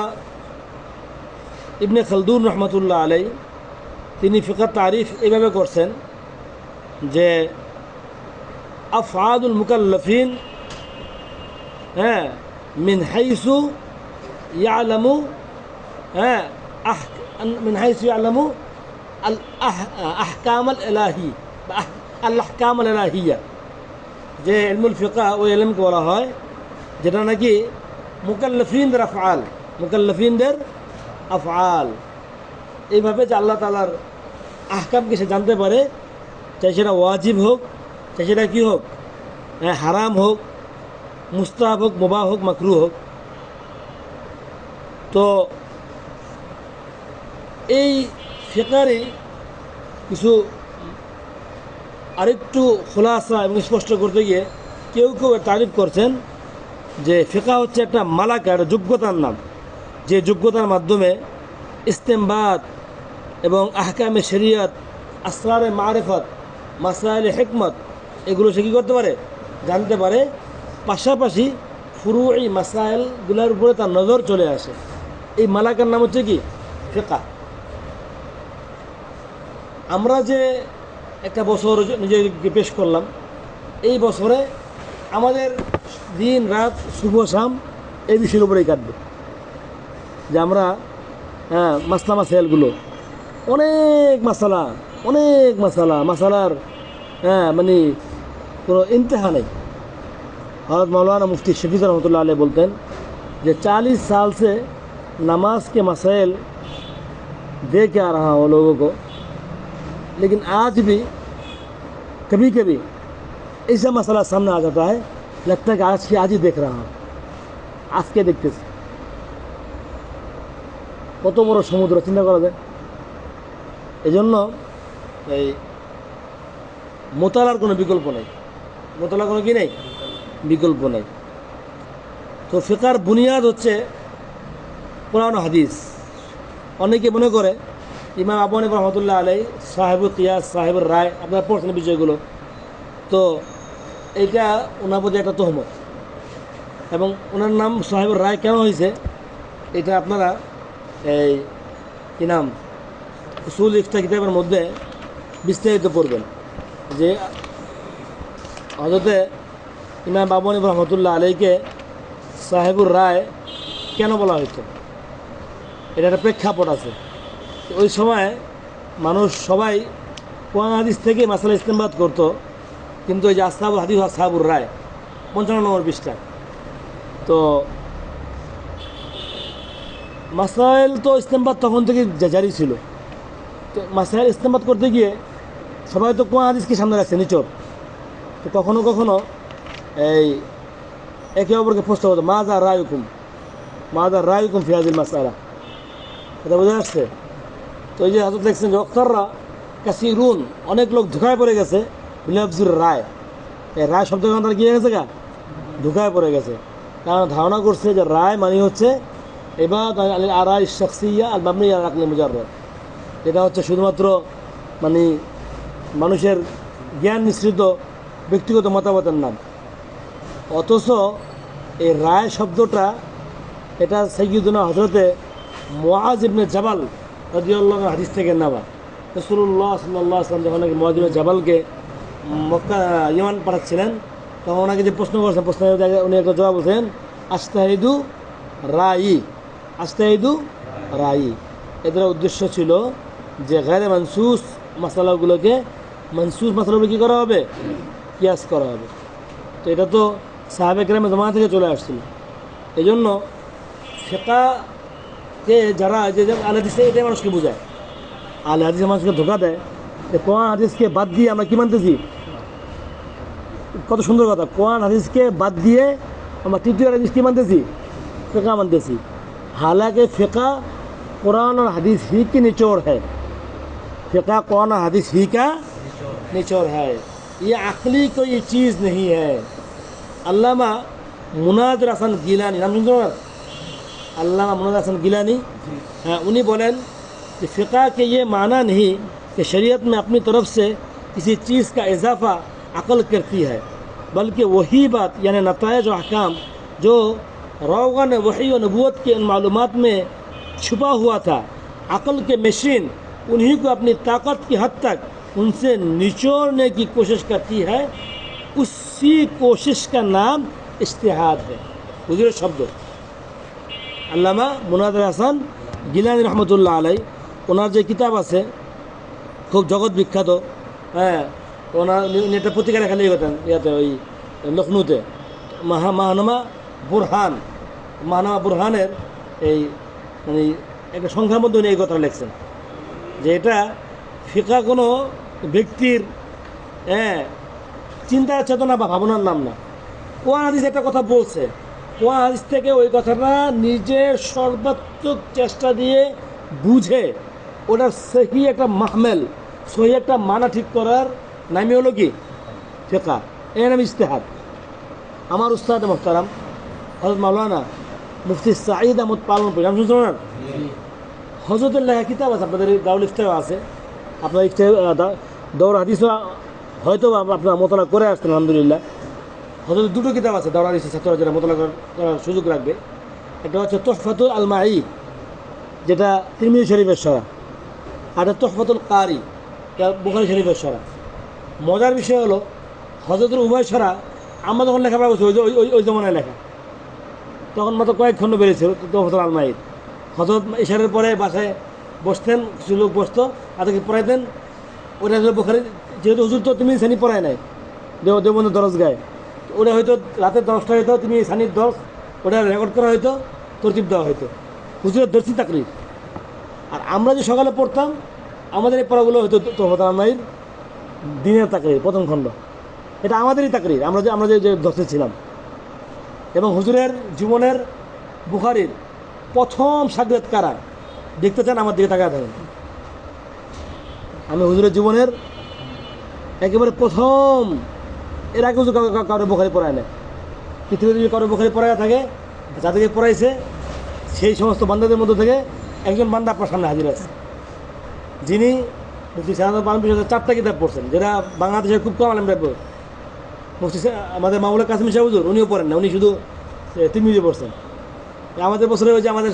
ইবনে খালদুন রহমতুল্লাহ আলাই তিনি ফিকহ তারিফ এইভাবে করছেন যে আফআলুল মুকাল্লাফিন মিন হাইসু ইয়ালামু মিন হাইসু ইয়ালামু আল আহকাম আল ইলাহি বা আল আহকাম আল ইলাহিয়া। যে ইলমুল ফিকহ ওই ইলমকে বলা হয় যেটা নাকি মুকাল্লাফিনদের আফআল, মুকাল্লাফিনদের আফআল, এইভাবে যে আল্লাহ তাআলার আহকামকে সে জানতে পারে, চাই সেটা ওয়াজিব হোক, চাই সেটা কী হোক, হারাম হোক, মুস্তাহাব হোক, মুবাহ হোক, মাকরুহ হোক। তো এই ফিকহেরই কিছু আরেকটু খোলাসা এবং স্পষ্ট করতে গিয়ে কেউ তারিফ করছেন যে ফিকা হচ্ছে একটা মালাকা, একটা যোগ্যতার নাম, যে যোগ্যতার মাধ্যমে ইস্তেমবাদ এবং আহকামে শরিয়ত, আসরারে মারিফত, মাসাইলে হিকমত এগুলো সে কী করতে পারে, জানতে পারে। পাশাপাশি ফুরুই মাসাইলগুলোর উপরে তার নজর চলে আসে। এই মালাকার নাম হচ্ছে কি, ফিকা। আমরা যে একটা বছর নিজেকে পেশ করলাম, এই বছরে আমাদের দিন রাত শুভ শাম এই বিষয়ের উপরেই কাটবে। যে আমরা মাসলা মাসাইলগুলো অনেক মাসালার মানে কোনো ইন্তেহা নেই। हज़रत मौलाना मुफ्ती शफीक रहमतुल्लाह अलैह बोलते हैं कि 40 साल से नमाज के मसाइल दे के आ रहा हूँ लोगों को, लेकिन आज भी कभी कभी ऐसा मसला सामने आ जाता है, लगता है कि आज ही देख रहा हूँ, आज के देखते কত বড় সমুদ্র চিন্তা করা যায়। এই জন্য এই মোতালার কোনো বিকল্প নেই, মোতালার কোনো কি নেই, বিকল্প নেই। তো ফিকার বুনিয়াদ হচ্ছে কোরআন ও হাদিস। অনেকে মনে করে ইমাম আবু হানিফা রহমতুল্লাহ আলাইহি সাহেবুল কিয়াস, সাহেবুর রায়, আপনারা পড়ছেন বিষয়গুলো, তো এইটা ওনার প্রতি একটা তহমত। এবং ওনার নাম সাহেবুর রায় কেন হয়েছে এটা আপনারা এই কী নাম উসুল ইফতা কিতাবের মধ্যে বিস্তারিত পড়বেন, যে হযরতে ইমাম আবু হানিফা রহমতুল্লাহ আলাইহিকে সাহেবুর রায় কেন বলা হতো, এটা একটা প্রেক্ষাপট আছে। ওই সময় মানুষ সবাই কোরআন হাদিস থেকে মাসালা ইস্তেমবাদ করতো, কিন্তু এই যে আসহাবুল হাদিস আসহাবুর রায় 55 নম্বর পৃষ্ঠা, তো মাসাইল তো ইস্তেমবাদ তখন থেকে জারি ছিল। তো মাসাইল ইস্তেমবাদ করতে গিয়ে সবাই তো কোরআন হাদিসকে সামনে রাখছে নিচর, তো কখনো কখনো এই একে অপরকে প্রশ্ন করতো মাযা রায়ুকুম ফি হাযিহিল মাসআলা, এটা বোঝা যাচ্ছে। তো এই যে হযরত লিখছেন যে ওয়াক্তাররা কাসীরুন, অনেক লোক ধোঁকায় পড়ে গেছে, বিলফজুর রায়, এই রায় শব্দ তারা কি হয়ে গেছে গা, ধোঁকায় পড়ে গেছে। কারণ ধারণা করছে যে রায় মানে হচ্ছে ইবাদ আল আরাই শাখসিয়া আল মাবনিয়া আলা আকল মুজাররদ, এটা হচ্ছে শুধুমাত্র মানে মানুষের জ্ঞান মিশ্রিত ব্যক্তিগত মতামতের নাম। অথচ এই রায় শব্দটা এটা সাইয়্যিদুনা হযরতে মুআজ ইবনে জাবাল রাদিয়াল্লাহু আনহু হাদিস থেকে নেওয়া। রাসূলুল্লাহ সাল্লাল্লাহু আলাইহি ওয়াসাল্লাম যখন মুআজ ইবনে জাবালকে মক্কা ইয়ামান পাঠাচ্ছিলেন, তখন ওনাকে যে প্রশ্ন করছেন, প্রশ্নের উনি একটা জবাব বলছেন আস্তাহিদু রাই। এদের উদ্দেশ্য ছিল যে গায়রে মানসুস মাসালাগুলোকে মানসুস মাসালাগুলো কী করা হবে, কিয়াস করা হবে। তো এটা তো সাহাবে কেরামের জমানা থেকে চলে আসছিল। এই জন্য ফিকাহকে যারা যে আল হাদিসে এটাই মানুষকে বোঝায়, আল হাদিসে মানুষকে ধোকা দেয় যে কোরআন হাদিসকে বাদ দিয়ে আমরা কী মানতেছি, কত সুন্দর কথা, কোরআন হাদিসকে বাদ দিয়ে আমরা তৃতীয় হাদিস কী মানতেছি, ফিকা मानतेसी। हालांकि फ़िक़ा कुरान और हदीस ही की निचोड़ है, फ़िक़ा कुरान और हदीस ही का निचोड़ है, ये अक़ली कोई चीज़ नहीं है। अल्लामा मुनाज़िर हसन गिलानी, नाम सुनते हो, अल्लामा मुनाज़िर हसन गिलानी, हाँ, उन्हीं बोलें कि फ़िक़ा के ये माना नहीं कि शरीयत में अपनी तरफ से किसी चीज़ का इजाफ़ा अक़ल करती है, बल्कि वही बात यानी नताइज और अहकाम जो रोगन वही और नबूवत के इन मालूमात में छुपा हुआ था, अक़ल के मशीन उन्हीं को अपनी ताकत की हद तक उनसे निचोड़ने की कोशिश करती है, उसी कोशिश का नाम इज्तिहाद है। हुजूर शब्द अल्लामा मुनाज़िर हसन गिलानी रहमतुल्लाह अलैहि, ওনার যে কিতাব আছে খুব জগৎ বিখ্যাত, হ্যাঁ, ওনার একটা পত্রিকা লেখা লিখে গেতেন ইয়াতে ওই লখনউতে, মাহানামা বুরহানের এই মানে একটা সংখ্যার মধ্যে উনি এই কথা লিখছেন যে এটা ফিকা কোনো ব্যক্তির চিন্তা চেতনা বা ভাবনার নাম না। কোরআন হাদিস একটা কথা বলছে, কোরআন হাদিস থেকে ওই কথাটা নিজের সর্বাত্মক চেষ্টা দিয়ে বুঝে ওটার সহি একটা মাহমেল, সহি একটা মানা ঠিক করার নামই হলো কি ফিকা, এর নাম ইজতিহাদ। আমার উস্তাদ মোহতারাম হযরত মাওলানা মুফতি সাঈদ আহমদ পালনপুর নাম শুনছেন না? হযরতের লেখা কিতাব আছে, আপনাদের দারুল ইফতাও আছে, আপনার দৌর হাদিসও হয়তো আপনার মোতালা করে আসতেন আলহামদুলিল্লাহ। হযরতের দুটো কিতাব আছে দৌর হাদিসের ছাত্ররা যারা মোতালা করার সুযোগ রাখবে। একটা হচ্ছে তুহফাতুল আল মাঈ, যেটা তিরমিজি শরীফের সরা, আর একটা তুহফাতুল কারি, এটা বুখারী শরীফের সরা। মজার বিষয় হলো হযরতের উভয় সরা আমরা যখন লেখাপড়া করছি ওই জমানায় লেখা, তখন মাত্র কয়েক খণ্ড বেরিয়েছিল তুহফাতুল আল মাঈর। হযরত ইশারের পরে বাসায় বসতেন, কিছু লোক বসতো, তাদেরকে পড়াইতেন। ওটা হলো বুখারী, যেহেতু হুজুর তো তুমি সানি পড়ায় নাই দেওবন্দের দরজ গায়ে, ওটা হয়তো রাতে 10টা হয়তো তুমি সানির দর্শ ওটা রেকর্ড করা হয়তো, তরতিব দেওয়া হয়তো, হুজুরের দর্শী তাকরির। আর আমরা যে সকালে পড়তাম আমাদের এই পড়াগুলো হয়তো তুহফাতুল আল মাঈর দিনের তাকরির প্রথম খণ্ড, এটা আমাদেরই তাকরির, আমরা যে দর্শে ছিলাম। এবং হুজুরের জীবনের বুখারীর প্রথম সাগরেদ কারা দেখতে চান আমার দিকে তাকায় থাকেন। আমি হুজুরের জীবনের একেবারে প্রথম, এর আগে হুজুর কারো বুখারী পড়ায় না। পৃথিবীতে যদি কারো বুখারী পড়ায় থাকে, যাদেরকে পড়াইছে সেই সমস্ত বান্দাদের মধ্যে থেকে একজন বান্দা আপনার সামনে হাজির আছে, যিনি মুফতি সাইয়্যিদ পালনপুর 4টা কিতাব পড়ছেন, যেটা বাংলাদেশের খুব কম আলেমরা পড়ে। মুফতি আমাদের মাওলানা কাসেম সাহেব হুজুর উনিও পড়েন না, উনি শুধু তিরমিজি পড়ছেন। আমাদের বছরে ওই যে আমাদের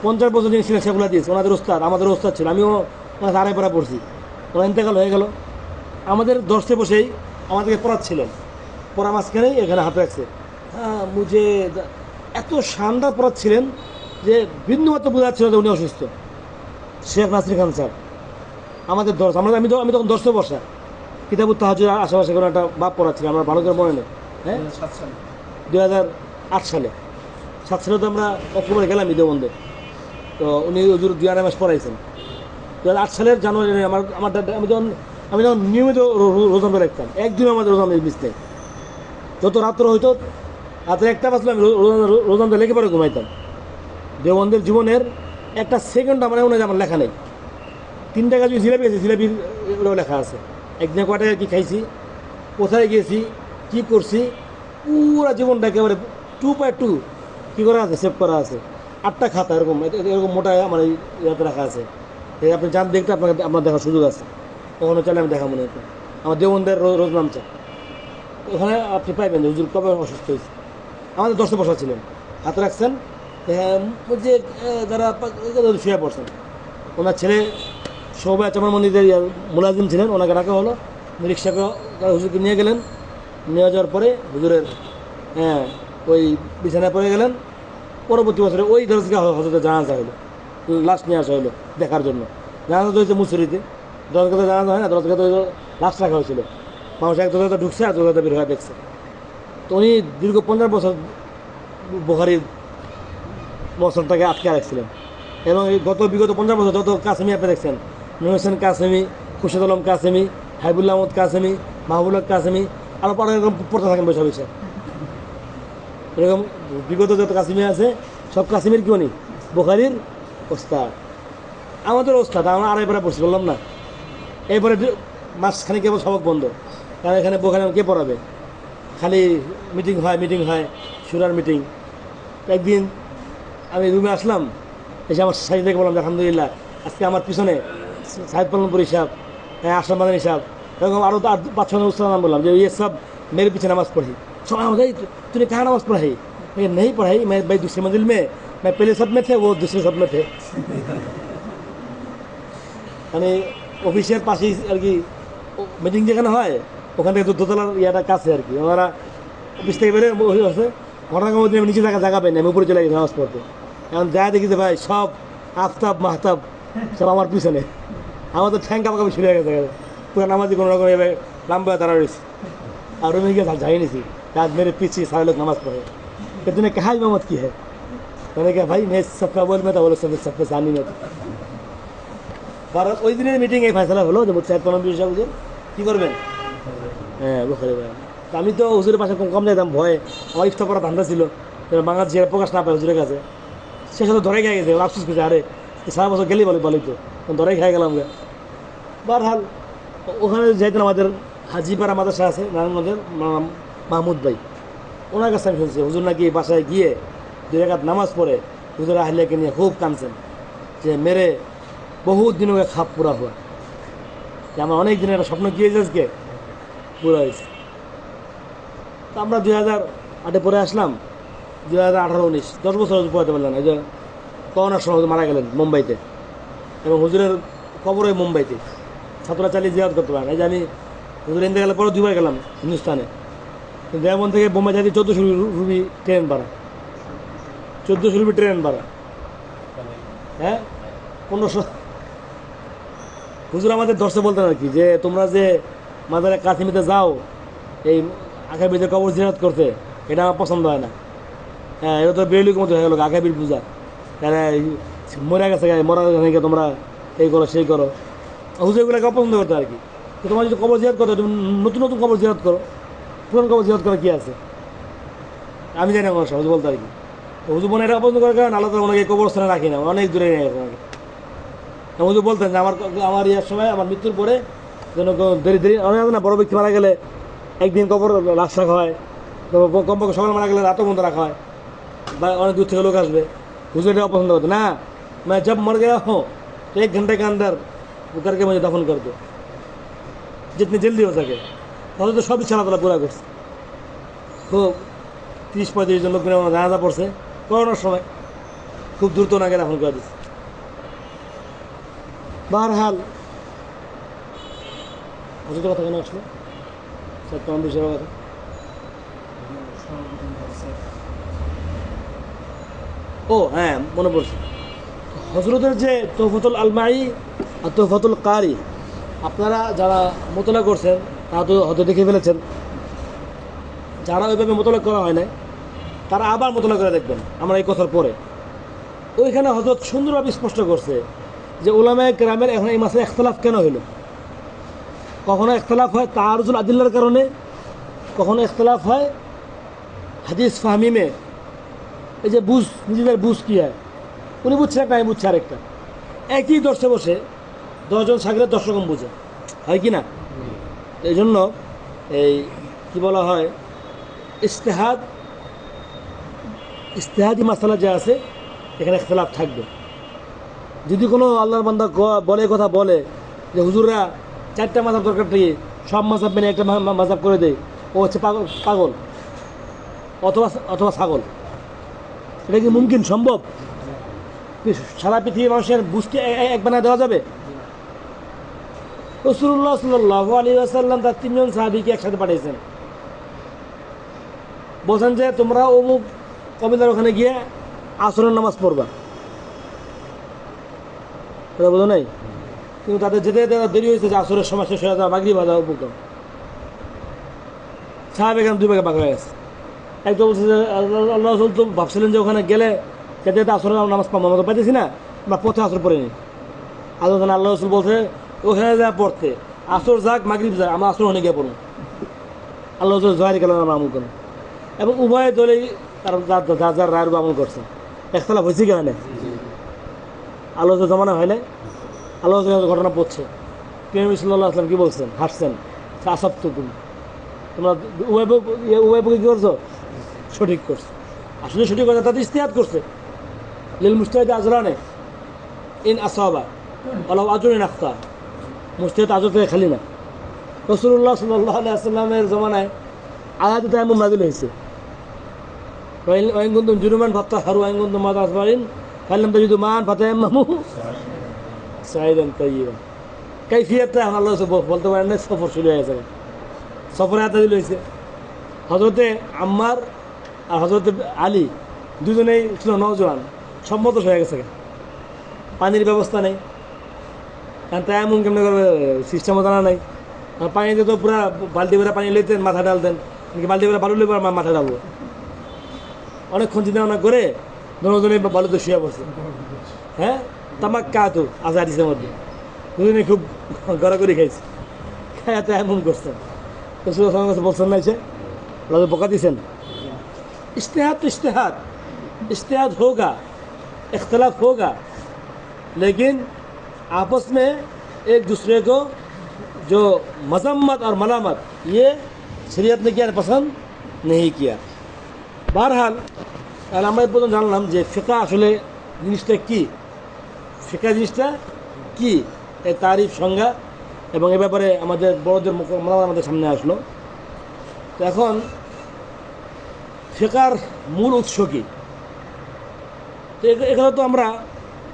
50 বছর যিনি ছিলেন সেগুলো দিয়েছে, ওনাদের ওস্তাদ, আমাদের ওস্তাদ ছিল, আমিও ওনার আড়াই পড়া পড়ছি, ওনার ইন্তেকাল হয়ে গেল। আমাদের দর্শে বসেই আমাদেরকে পড়াচ্ছিলেন, পড়া মাঝখানেই এখানে হাত রাখছে, হ্যাঁ মুঝে এত শানদার পড়াচ্ছিলেন যে বিন্দুমাত্র বোঝা যাচ্ছিল যে উনি অসুস্থ। শেখ নাসির খান স্যার আমাদের দর্শ, আমি তখন দর্শে বসা, কিতাবুত তাহাজ্জুদের আশেপাশে কোনো একটা বাপ পড়াচ্ছিলাম, আমার ভালো করে মনে নেই। হ্যাঁ 2008 সালে, 7 সালে তো আমরা অক্টোবরে গেলাম দেওবন্দে, তো উনি হুজুর 2.5 মাস পড়াইছেন। 2008 সালের জানুয়ারি আমি যখন নিয়মিত রোজান রাখতাম, একদিনও আমাদের রোজান মিস নেই। যত রাত্র হইতো, রাত্রে 1টা বাজলে আমি রোজানটা লেখে পরে ঘুমাইতাম। দেওবন্দের জীবনের একটা সেকেন্ড আমার মনে হয় আমার লেখা নেই। 3 টাকা যদি জিলাপি আছে, জিলাপির ওটাও লেখা আছে, একদিনে কয় টাকা কী খাইছি, কোথায় গিয়েছি, কী করছি, পুরো জীবনটা একেবারে 2/2 কী করা আছে, সেভ করা আছে। 8টা খাতা এরকম মোটা আমার ইয়াতে রাখা আছে। আপনি যান দেখতে আপনার দেখার সুযোগ আছে, ওখানে চলে আমি দেখা মনে হতো। আমার দেওবন্দের রোজ নামচা, ওখানে আপনি পাইবেন যে হুজুর কবে অসুস্থ হয়েছে। আমাদের 10 বসা ছিলেন, হাতে রাখছেন, যে যারা শুয়ে পড়ছেন। ওনার ছেলে শোভা চামার মন্দিরের মুলাজিম ছিলেন, ওনাকে রাখা হলো, রিক্সা করে হুজুরকে নিয়ে গেলেন। নিয়ে যাওয়ার পরে হুজুরের ওই বিছানায় পড়ে গেলেন। পরবর্তী বছরে ওই দরজা হজরতে জানাজা হলো, লাশ নিয়ে আসা হলো দেখার জন্য। জানাজা হয়েছে মুসরিতে, দরজাতে জানাজা হয় না, দরজাতে লাশ রাখা হয়েছিল। মানুষ এক দরজাতে ঢুকছে আর দরজাতে বের হয়ে দেখছে। তো উনি দীর্ঘ 50 বছর বুখারীর মসনদটাকে আটকে রাখছিলেন। এবং এই বিগত 50 বছর যত কাসেমি আপনি দেখছেন, নূর হোসেন কাসেমি, খুরশেদ আলম কাসেমি, হাবিবুল্লাহ আহমদ কাসেমি, মাহবুবুল্লাহ কাসেমি, আরও পরে এরকম পড়তে থাকেন বসে বসে। এরকম বিগত যত কাসেমি আছে সব কাসেমির কি উনি বুখারীর ওস্তাদ, আমাদের ওস্তাদ। আমরা আড়াই পারা পড়ছি, বললাম না। এরপরে মাসখানে কেবল সবক বন্ধ, কারণ এখানে বুখারী কে পড়াবে, খালি মিটিং হয় সুরার মিটিং। একদিন আমি রুমে আসলাম, এসে আমার সাইড থেকে বললাম আলহামদুলিল্লাহ আজকে আমার পিছনে সাইদ পালনপুর সাহেব, আশরাফ মাদানী সাহেব, এরকম আরও 5-6 উস্তাদ নাম বললাম যে ये सब मेरे पीछे नमाज़ पढ़ी। सवाल होता है तूने कहाँ नमाज़ पढ़ाई? मैं नहीं पढ़ाई, मैं भाई दूसरी मंजिल में, मैं पहले सब में थे, वो दूसरे सब में थे। মানে অফিসের পাশেই আর কি মিটিং যেখানে হয়, ওখান থেকে দোতলার ইয়াটা কাছে আর কি। ওনারা অফিস থেকে বেরোয় আছে, ঘটনা মধ্যে আমি নিচে জায়গা পাই না, আমি উপরে চলে গেছি নামাজ পড়তে। এখন যা দেখি যে ভাই সব আফতাব মাহতাব সব আমার পিছনে, আমার তো ঠ্যাং কাপাকাপি শুরু হয়ে গেছে, পুরো নামাজি কোনো রকম এবার লাম্বা দাঁড়া রয়েছে। और रूम के साथ जाई नहीं थी, आज मेरे पीछे सारे लोग नमाज़ पढ़े। कि तूने कहा इमामत की है? मैंने कहा भाई मैं सबका बोल में था, वो लोग सब पे सानी में था। ওই দিনের মিটিংয়ে ফয়সালা হলো যে মুফতি সাইয়্যিদ পালনপুর সাহেব হুজুর কী করবেন, বুখারী বয়ান। আমি তো হুজুরের পাশে কম যেতাম, ভয়ে আমার ইফতার করার ধান্দা ছিল, বাংলাদেশে প্রকাশ না পায় হুজুরের কাছে। সে সাথে ধরে খেয়ে গেছে, আফসোস করছে, আরে 7 বছর গেলেই বলি তো ধরে খেয়ে গেলাম। বারহাল ওখানে যাইতেন, আমাদের হাজিপাড়া মাদ্রাসা আছে নারায়ণগঞ্জের, মাহমুদ ভাই, ওনার কাছে আমি শুনছি হুজুর নাকি বাসায় গিয়ে 2 রাকাত নামাজ পড়ে হুজুর আহলিয়াকে নিয়ে খুব কাঁদছেন যে মেরে বহুত দিন ওকে খাপ পুরা হওয়া, যে আমার অনেক দিনের একটা স্বপ্ন কি হয়েছে আজকে পুরা হয়েছে। তো আমরা 2008-এ পরে আসলাম, 2018-19 10 বছর হুজুর পড়াতে পারলেন। এই যে করোনার সময় হুজুর মারা গেলেন মুম্বাইতে, এবং হুজুরের কবরে মুম্বাইতে, ছাত্ররা চালিয়ে জিয়ারত করতে পারেন। এই যে আমি হুজুর ইন্ডিয়া গেলে পরে 2 বার গেলাম হিন্দুস্তানে, দেয়াবন থেকে বোম্বাই যাতে 1400 রুপি ট্রেন ভাড়া, 1400 রুপি ট্রেন ভাড়া, হ্যাঁ 1500। হুজুর আমাদের দর্শক বলতেন আর কি, যে তোমরা যে মাদারে কাসিমিতে যাও এই আকাবিদের কবর জিয়ারত করতে, এটা আমার পছন্দ হয় না। হ্যাঁ, এটা তো বেরলির মতো হয়ে গেলো আকাবির পূজা, তারা মরে গেছে মরা গেছে তোমরা এই করো সেই করো। হুজুর এগুলোকে অপছন্দ করতে আর কি। তো তোমার যদি কবর জিয়ারত করতে, তুমি নতুন নতুন কবর জিয়ারত করো, পুরান কবর জিয়ারত করা কী আছে? আমি জানি না কোনো হুজুর বলতে আর কি। তো হুজুর মনে এটা অপছন্দ করার কারণে আল্লাহ তাআলা ওনাকে কবরস্থানে রাখি না, অনেক দূরে নিয়ে গেছে ওনাকে। হুজুর বলতেন যে আমার ইয়ার সময়, আমার মৃত্যুর পরে যেন দেরি দেরি অনেক না, বড় ব্যক্তি মারা গেলে একদিন কবর লাশ রাখা হয়, কমপক্ষে সকালে মারা গেলে রাতও বন্ধ রাখা হয়, বা অনেক দূর থেকে লোক আসবে। হুজুর এটা অপছন্দ করতো না, मैं जब मर गया हूँ तो 1 घंटे के अंदर वो करके मुझे दफन कर दो, जितनी जल्दी हो सके। তাহলে তো সব ইচ্ছা আল্লাহ তাআলা পুরা করছে। খুব 30-35 জন লোক মিলে আমার জানাজা পড়ছে করোনার সময়, খুব দ্রুত ওনাকে দাফন করে দিচ্ছে। বারহাল অযথা কথা কেন আসলো স্যার, কম বিষয়ের কথা। ও হ্যাঁ, মনে পড়ছে, হজরতের যে তোহফাতুল আলমাই আর তোহফাতুল কারি, আপনারা যারা মোতলা করছেন তারা তো হয়তো দেখে ফেলেছেন, যারা ওইভাবে মোতলা করা হয় না তারা আবার মোতলা করে দেখবেন আমরা এই কথার পরে। ওইখানে হজরত সুন্দরভাবে স্পষ্ট করছে যে উলামায়ে কেরামের এখন এই মাসে ইখতিলাফ কেন হলো। কখনো ইখতিলাফ হয় তাআরুজুল আদিল্লার কারণে, কখনো ইখতিলাফ হয় হাদিস ফাহমিমে, এই যে বুঝ, নিজেদের বুঝ কী হয়, উনি বুঝছে একটা, আমি বুঝছে আরেকটা। একই দর্শে বসে 10 জন সাগরের 10 রকম বুঝে, হয় কি না? এই জন্য এই কী বলা হয়, ইজতিহাদি মাসালা যা আছে এখানে ইখতিলাফ থাকবে। যদি কোনো আল্লাহর বান্দা বলে কথা বলে যে হুজুররা 4টা মাযহাব দরকার থেকে সব মাযহাব মেনে একটা মাযহাব করে দেয়, ও হচ্ছে পাগল অথবা ছাগল, এটা কি মুমকিন, সম্ভব? সারা পৃথিবীর মানুষের বুঝতে এক বানায় দেওয়া যাবে? রাসূলুল্লাহ সাল্লাল্লাহু আলাইহি ওয়াসাল্লাম তার 3 জন সাহাবীকে একসাথে পাঠিয়েছেন, বলছেন যে তোমরা অমুক কবিতার ওখানে গিয়ে আসরের নামাজ পড়বা। কথা বোঝো নাই? কিন্তু তাদের যেতে যেতে দেরি হয়েছে, যে আসরের সময় শেষ হয়ে যাওয়া, মাগরিব বাজা অমুক। সাহাবে এখানে 2 ভাগে ভাগ হয়ে গেছে। একদম বলছে যে আল্লাহ রাসূল তো ভাবছিলেন যে ওখানে গেলে যেতে যেতে আসরের নামাজ পাবো, আমরা তো পাইতেছি না, আমরা পথে আসর পড়িনি। আল্লাহ রাসূল বলছে ওখানে যা পড়তে, আসর যাক মাগরিব যাক, আমরা আসর ওখানে গিয়ে পড়ব। আল্লাহ রাসূল জোয়ারি কালাম আমরা আমল করেন, এবং উভয় দলেই তার যার যার রায়ের আমল করছেন। ইখতিলাফ হয়েছে কি হয় না? আল্লাহ রাসূল জমানা হয় না, আল্লাহ রাসূল ঘটনা পড়ছে, প্রেম সাল্লাল্লাহু আলাইহি ওয়াসাল্লাম কি বলছেন, হাসছেন, আসাবতু তোমরা উভয় পক্ষে কী করছো, সঠিক করছে। আসলে সঠিক কথা তাদের ইজতিহাদ করছে। লিল মুজতাহিদি আজরানে ইন আসাবা ওয়ালাউ আজরুন আখতা, মুজতাহিদ আজর থেকে খালি না। রাসূলুল্লাহ সাল্লাল্লাহু আলাইহি ওয়াসাল্লামের জমানায় আয়াতে তায়াম্মুম নাযিল হয়েছে, ওয়াইন কুনতুম জুনুবান ফাত্তাহহারু ওয়াইন কুনতুম মারদা আসফারিন ফালাম তাজিদু মান ফাতায়াম্মামু সাইদান তাইয়্যিবান। কাইফিয়াতটা আল্লাহ বলতে পারেন না, সফর শুরু হয়ে গেছে, সফরে হাতে দিল হয়েছে। হজরতে আম্মার আর হজরতে আলী দুজনেই ছিল নওজোয়ান, সম্মত হয়ে গেছে, পানির ব্যবস্থা নেই, কারণ তাই এমন কেমন করবে সিস্টেমও জানা নাই। আর পানিতে তো পুরা বালতি করে পানি লইতেন, মাথা ডালতেন, বালতি করে বালু লইবার মাথা ডালবো, অনেকক্ষণ চিন্তা ভাবনা করে দুজনে বালুতে শুয়ে পড়ছে। হ্যাঁ, তামাক কাতু আছে হাদিসের মধ্যে, দুজনে খুব গড়াগড়ি খাইছে, খায় তো এমন করছেন। রাসূল সাল্লাল্লাহু আলাইহি ওয়াসাল্লাম বলছেন না, এসে আল্লাহ বোকা দিয়েছেন। इज्तिहाद तो इज्तिहाद होगा, इख्तिलाफ होगा, लेकिन आपस में एक दूसरे को जो मजम्मत और मलामत, ये शरीयत ने क्या पसंद नहीं किया। বারহাল তাহলে আমরা এই পর্যন্ত জানলাম যে ফিকা আসলে জিনিসটা কি, ফিকা জিনিসটা কি, এর তারিফ সংজ্ঞা এবং এ ব্যাপারে আমাদের বড়দের মতামত আমাদের সামনে আসলো। তো এখন ফিকার মূল উৎস কী, তো এখানে তো আমরা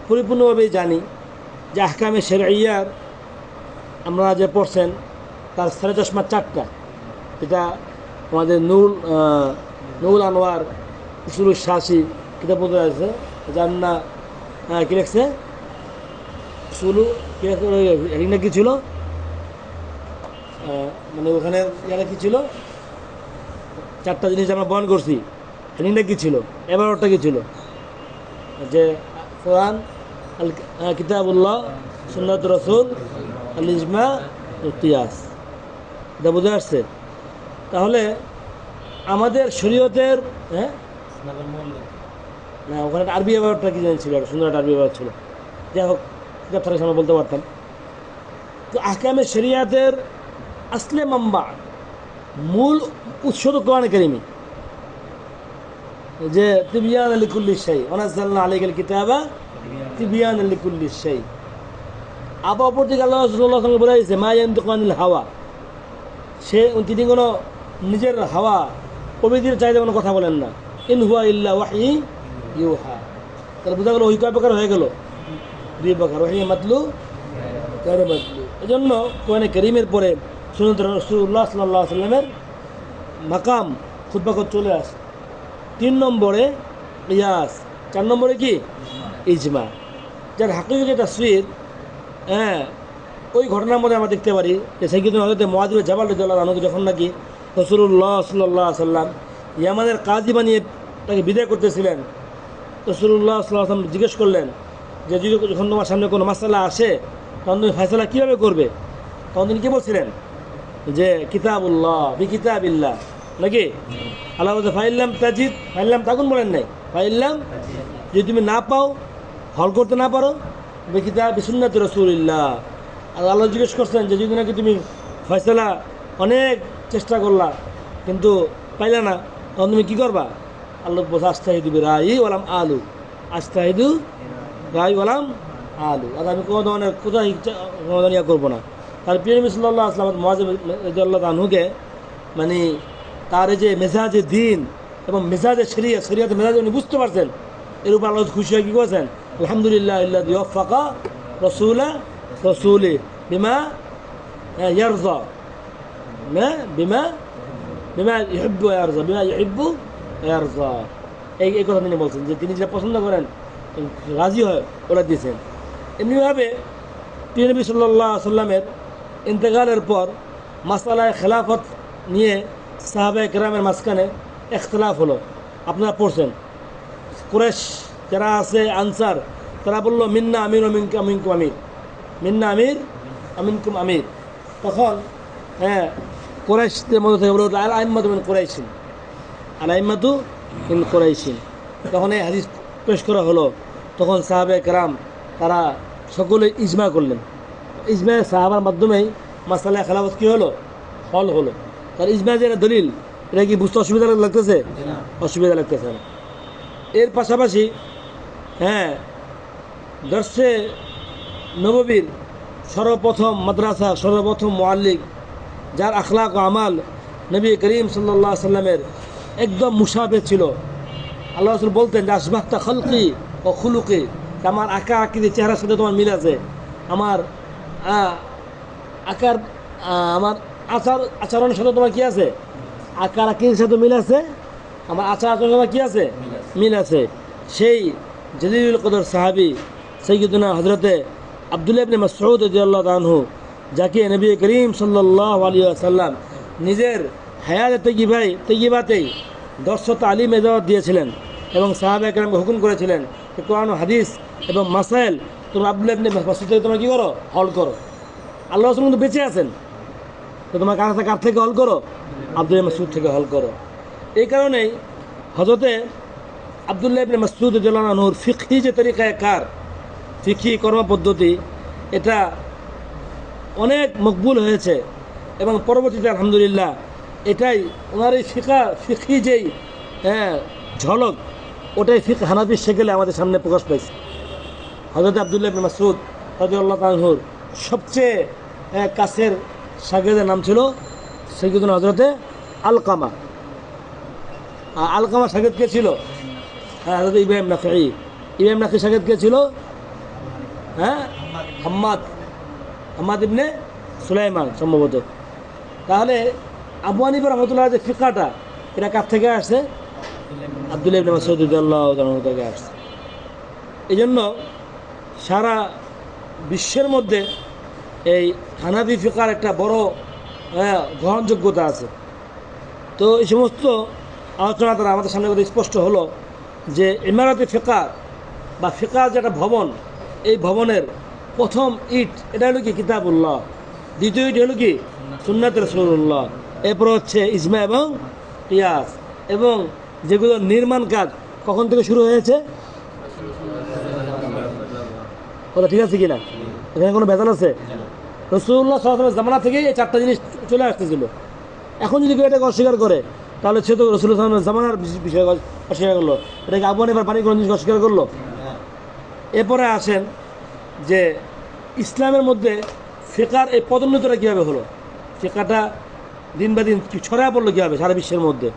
পরিপূর্ণভাবেই জানি যে আহকামে শরঈয়ার আমরা যে পড়ছেন তার সাড়ে চশমা 4টা, এটা আমাদের নুরুল আনোয়ার উসুলুল শাসি কিতাব মধ্যে আছে, যার না কী লিখছে উসুলু হেডিংটা কী ছিল, মানে ওখানে ইয়ারা কী ছিল, 4টা জিনিস আমরা বহন করছি, হেডিংটা কী ছিল, এবারটা কী ছিল, যে কোরআন আল কিতাবুল্লাহ সুন্নাত রাসূল আল ইজমা কিয়াস, এটা বুঝে আসছে। তাহলে আমাদের শরীয়তের না ওখানে একটা আরবি ব্যাপারটা কি জানি ছিল, একটা সুন্দর একটা আরবি ব্যাপার ছিল, যাই হোক কিতাব থাকার সামনে বলতে পারতাম। তো আহকামে শরিয়াতের আসলে মাম্বা মূল উৎস তো কোরআন কারীমই, যে তিবিয়ান লিকুল্লি শাই ওয়ানাজ্জালনা আলাইকাল কিতাবা তিবিয়ান লিকুল্লি শাই। আবার অপর দিকে আল্লাহ রাসূলুল্লাহ সাল্লাল্লাহু আলাইহি ওয়াসাল্লাম বলে দিয়েছে মা ইয়ানতিকু আনিল হাওয়া, তিনি কোনো নিজের হাওয়া প্রবৃত্তির চাইতে কোনো কথা বলেন না, ইন হুয়া ইল্লা ওয়াহয়ি ইউহা। তাহলে বোঝা গেল ওই কয় প্রকার হয়ে গেল, 2 প্রকার, ওয়াহয়ি মাতলু গায়রে মাতলু। এজন্য কোরআনে কারীমের পরে সুন্নাত রাসূলুল্লাহ সাল্লাল্লাহু আলাইহি ওয়াসাল্লামের মাকাম খুতবা চলে আসে। 3 নম্বরে কিয়াস, 4 নম্বরে কি ইজমা, যার হাকিকত তাফসীর ওই ঘটনার মধ্যে আমরা দেখতে পারি যে সাইয়্যিদুনা হযরত মুআয বিন জাবাল রাদিয়াল্লাহু আনহু যখন নাকি রাসূলুল্লাহ সাল্লাল্লাহু আলাইহি ওয়াসাল্লাম ইয়ামানের কাজী বানিয়ে তাকে বিদায় করতেছিলেন, রাসূলুল্লাহ সাল্লাল্লাহু আলাইহি ওয়াসাল্লাম জিজ্ঞেস করলেন যে যখন তোমার সামনে কোনো মাসআলা আসে তখন তুমি ফয়সালা কীভাবে করবে, তখন তিনি কী বলছিলেন যে কিতাবুল্লাহ বি কিতাবিল্লাহ, নাকি আল্লাহ বলছে ফাইল্লাম তাজিদ ফাইল্লাম তাকুন বলেন নাই, ফাইল্লাম যদি তুমি না পাও, হল করতে না পারো, বি কিতাব সুন্নাত রাসূলিল্লাহ। আর আল্লাহ জিজ্ঞেস করছেন যে যদি নাকি তুমি ফয়সালা অনেক চেষ্টা করলা কিন্তু পাইলা না, তখন তুমি কী করবা, আল্লাহ বলছে আস্তাহিদু রাই ওয়ালাম আলু, আস্তাহিদু রাই ওয়ালাম আলু। আর আমি কোনো ধরনের কোথায় ইয়া করবো না। তার প্রিয় নবী সাল্লাল্লাহু আলাইহি ওয়াসাল্লাম মুআয রাদিয়াল্লাহু আনহুকে মানে তার এই যে মেজাজে দিন এবং মেজাজে শরিয়াতে মেজাজে উনি বুঝতে পারছেন, এর উপর আল্লাহ খুশি হয়ে কী করেছেন, আলহামদুলিল্লাহ ইল্লাযী ওয়াফাকা রাসূলা রাসূলি বিমা ইয়ারযা বিমা ইউহিব্বু ওয়া ইয়ারযা, বিমা ইউহিব্বু ওয়া ইয়ারযা, এই কথা তিনি বলছেন যে তিনি যেটা পছন্দ করেন রাজি হয় ওরা দিয়েছেন। এমনিভাবে প্রিয় নবী সাল্লাল্লাহু আলাইহি ওয়াসাল্লামের ইন্তেকালের পর মাসআলায়ে খেলাফত নিয়ে সাহাবায়ে কেরামের মাঝখানে ইখতিলাফ হলো। আপনারা পড়ছেন কুরাইশ যারা আছে আনসার তারা বলল মিন্না আমির মিনকুম আমিনকুম আমির, মিন্না আমির আমিনকুম আমির। তখন কুরাইশদের মধ্যে থেকে বলে আল আইম্মাতু মিন কুরাইশিন, আল আইম্মাতু মিন কুরাইশিন। তখন এই হাদিস পেশ করা হলো, তখন সাহাবায়ে কেরাম তারা সকলে ইজমা করলেন, ইজমা সাহাবার মাধ্যমেই মাসআলায়ে খেলাফত কী হলো, হল হলো। তার ইজমা যে দলিল, এটা কি বুঝতে অসুবিধা লাগতেছে, অসুবিধা লাগতেছে না। এর পাশাপাশি দর্শে নববীর সর্বপ্রথম মাদ্রাসা, সর্বপ্রথম মুআল্লিম, যার আখলাক ও আমাল নবী করিম সাল্লাল্লাহু আলাইহি ওয়াসাল্লামের একদম মুশাবে ছিল। আল্লাহ রাসূল বলতেন যে আসবাহতা খলকি ও খুলুকি, আমার আঁকা আঁকির চেহারার সাথে তোমার মিল আছে, আমার আকার আমার আচরণের সাথে তোমার কী আছে, আকার আঁকির সাথে মিল আছে, আমার আচার আচরণের সাথে কী আছে, মিল আছে। সেই জলিলুল কদর সাহাবী সাইয়্যিদুনা হযরতে আব্দুল্লাহ ইবনে মাসউদ রাদিয়াল্লাহু আনহু, যাকে নবী করিম সাল্লাল্লাহু আলাইহি ওয়াসাল্লাম নিজের হায়াতে তাইয়্যিবাতেই দর্শ তালিম ইজাজত দিয়েছিলেন এবং সাহাবায়ে কেরামকে হুকুম করেছিলেন যে কোরআন ও হাদিস এবং মাসাইল তোমরা আব্দুল্লাহ ইবনে মাসউদ থেকে তোমরা কী করো, হল করো। আল্লাহ রাসূল কিন্তু বেঁচে আছেন, তো তোমার কার থেকে হল করো, আব্দুল্লাহ মাসউদ থেকে হল করো। এই কারণেই হযরতে আব্দুল্লাহ ইবনে মাসউদ রাদিয়াল্লাহু আনহুর ফিকহি যে তরিকায় কার, ফিকহি কর্মপদ্ধতি, এটা অনেক মকবুল হয়েছে এবং পরবর্তীতে আলহামদুলিল্লাহ এটাই ওনার এই ফিকহি যেই হ্যাঁ ঝলক ওটাই ফিকহ হানাফির সেকেলে আমাদের সামনে প্রকাশ পাইছে। হযরত আব্দুল্লাহ ইবনে মাসউদ রাদিয়াল্লাহু তাআলার সবচেয়ে কাছের শাগির্দের নাম ছিল সাইয়্যিদুনা হযরতে আলকামা। আর আলকামা শাগির্দ কে ছিল? হ্যাঁ হযরত ইব্রাহিম নাখঈ। ইব্রাহিম নাখঈ শাগির্দ কে ছিল? হ্যাঁ হাম্মাদ ইবনে সুলাইমান সম্ভবত। তাহলে আবু হানিফা রাহমাতুল্লাহ যে ফিকহটা এটা কার থেকে আসছে? আব্দুল্লাহ ইবনে মাসউদ রাদিয়াল্লাহু তাআলা থেকে আসছে। এই জন্য সারা বিশ্বের মধ্যে এই হানাফি ফিকহার একটা বড় গ্রহণযোগ্যতা আছে। তো এই সমস্ত আলোচনা দ্বারা আমাদের সামনে স্পষ্ট হলো যে ইমারতে ফিকহ বা ফিকহ যেটা ভবন, এই ভবনের প্রথম ইট এটা হলো কি কিতাবুল্লাহ, দ্বিতীয় ইট হলো কি সুন্নাত রাসূলুল্লাহ, এরপর হচ্ছে ইজমা এবং কিয়াস। এবং যেগুলো নির্মাণ কাজ কখন থেকে শুরু হয়েছে? ওটা ঠিক আছে কিনা? এখানে কোনো ভেজাল আছে? রাসূলুল্লাহ সাল্লাল্লাহু আলাইহি ওয়াসাল্লামের জামানা থেকেই এই চারটা জিনিস চলে আসতেছিল। এখন যদি কেউ এটাকে অস্বীকার করে তাহলে সে তো রাসূলুল্লাহ সাল্লাল্লাহু আলাইহি ওয়াসাল্লামের জামানার বিষয় অস্বীকার করলো। এটাকে আবু হানিফার পানি কোনো জিনিস অস্বীকার করলো? এরপরে আসেন যে ইসলামের মধ্যে ফিকহার এই পদোন্নতিটা কীভাবে হলো, ফিকহাটা দিন বা দিন ছড়ায় পড়লো কীভাবে সারা বিশ্বের মধ্যে।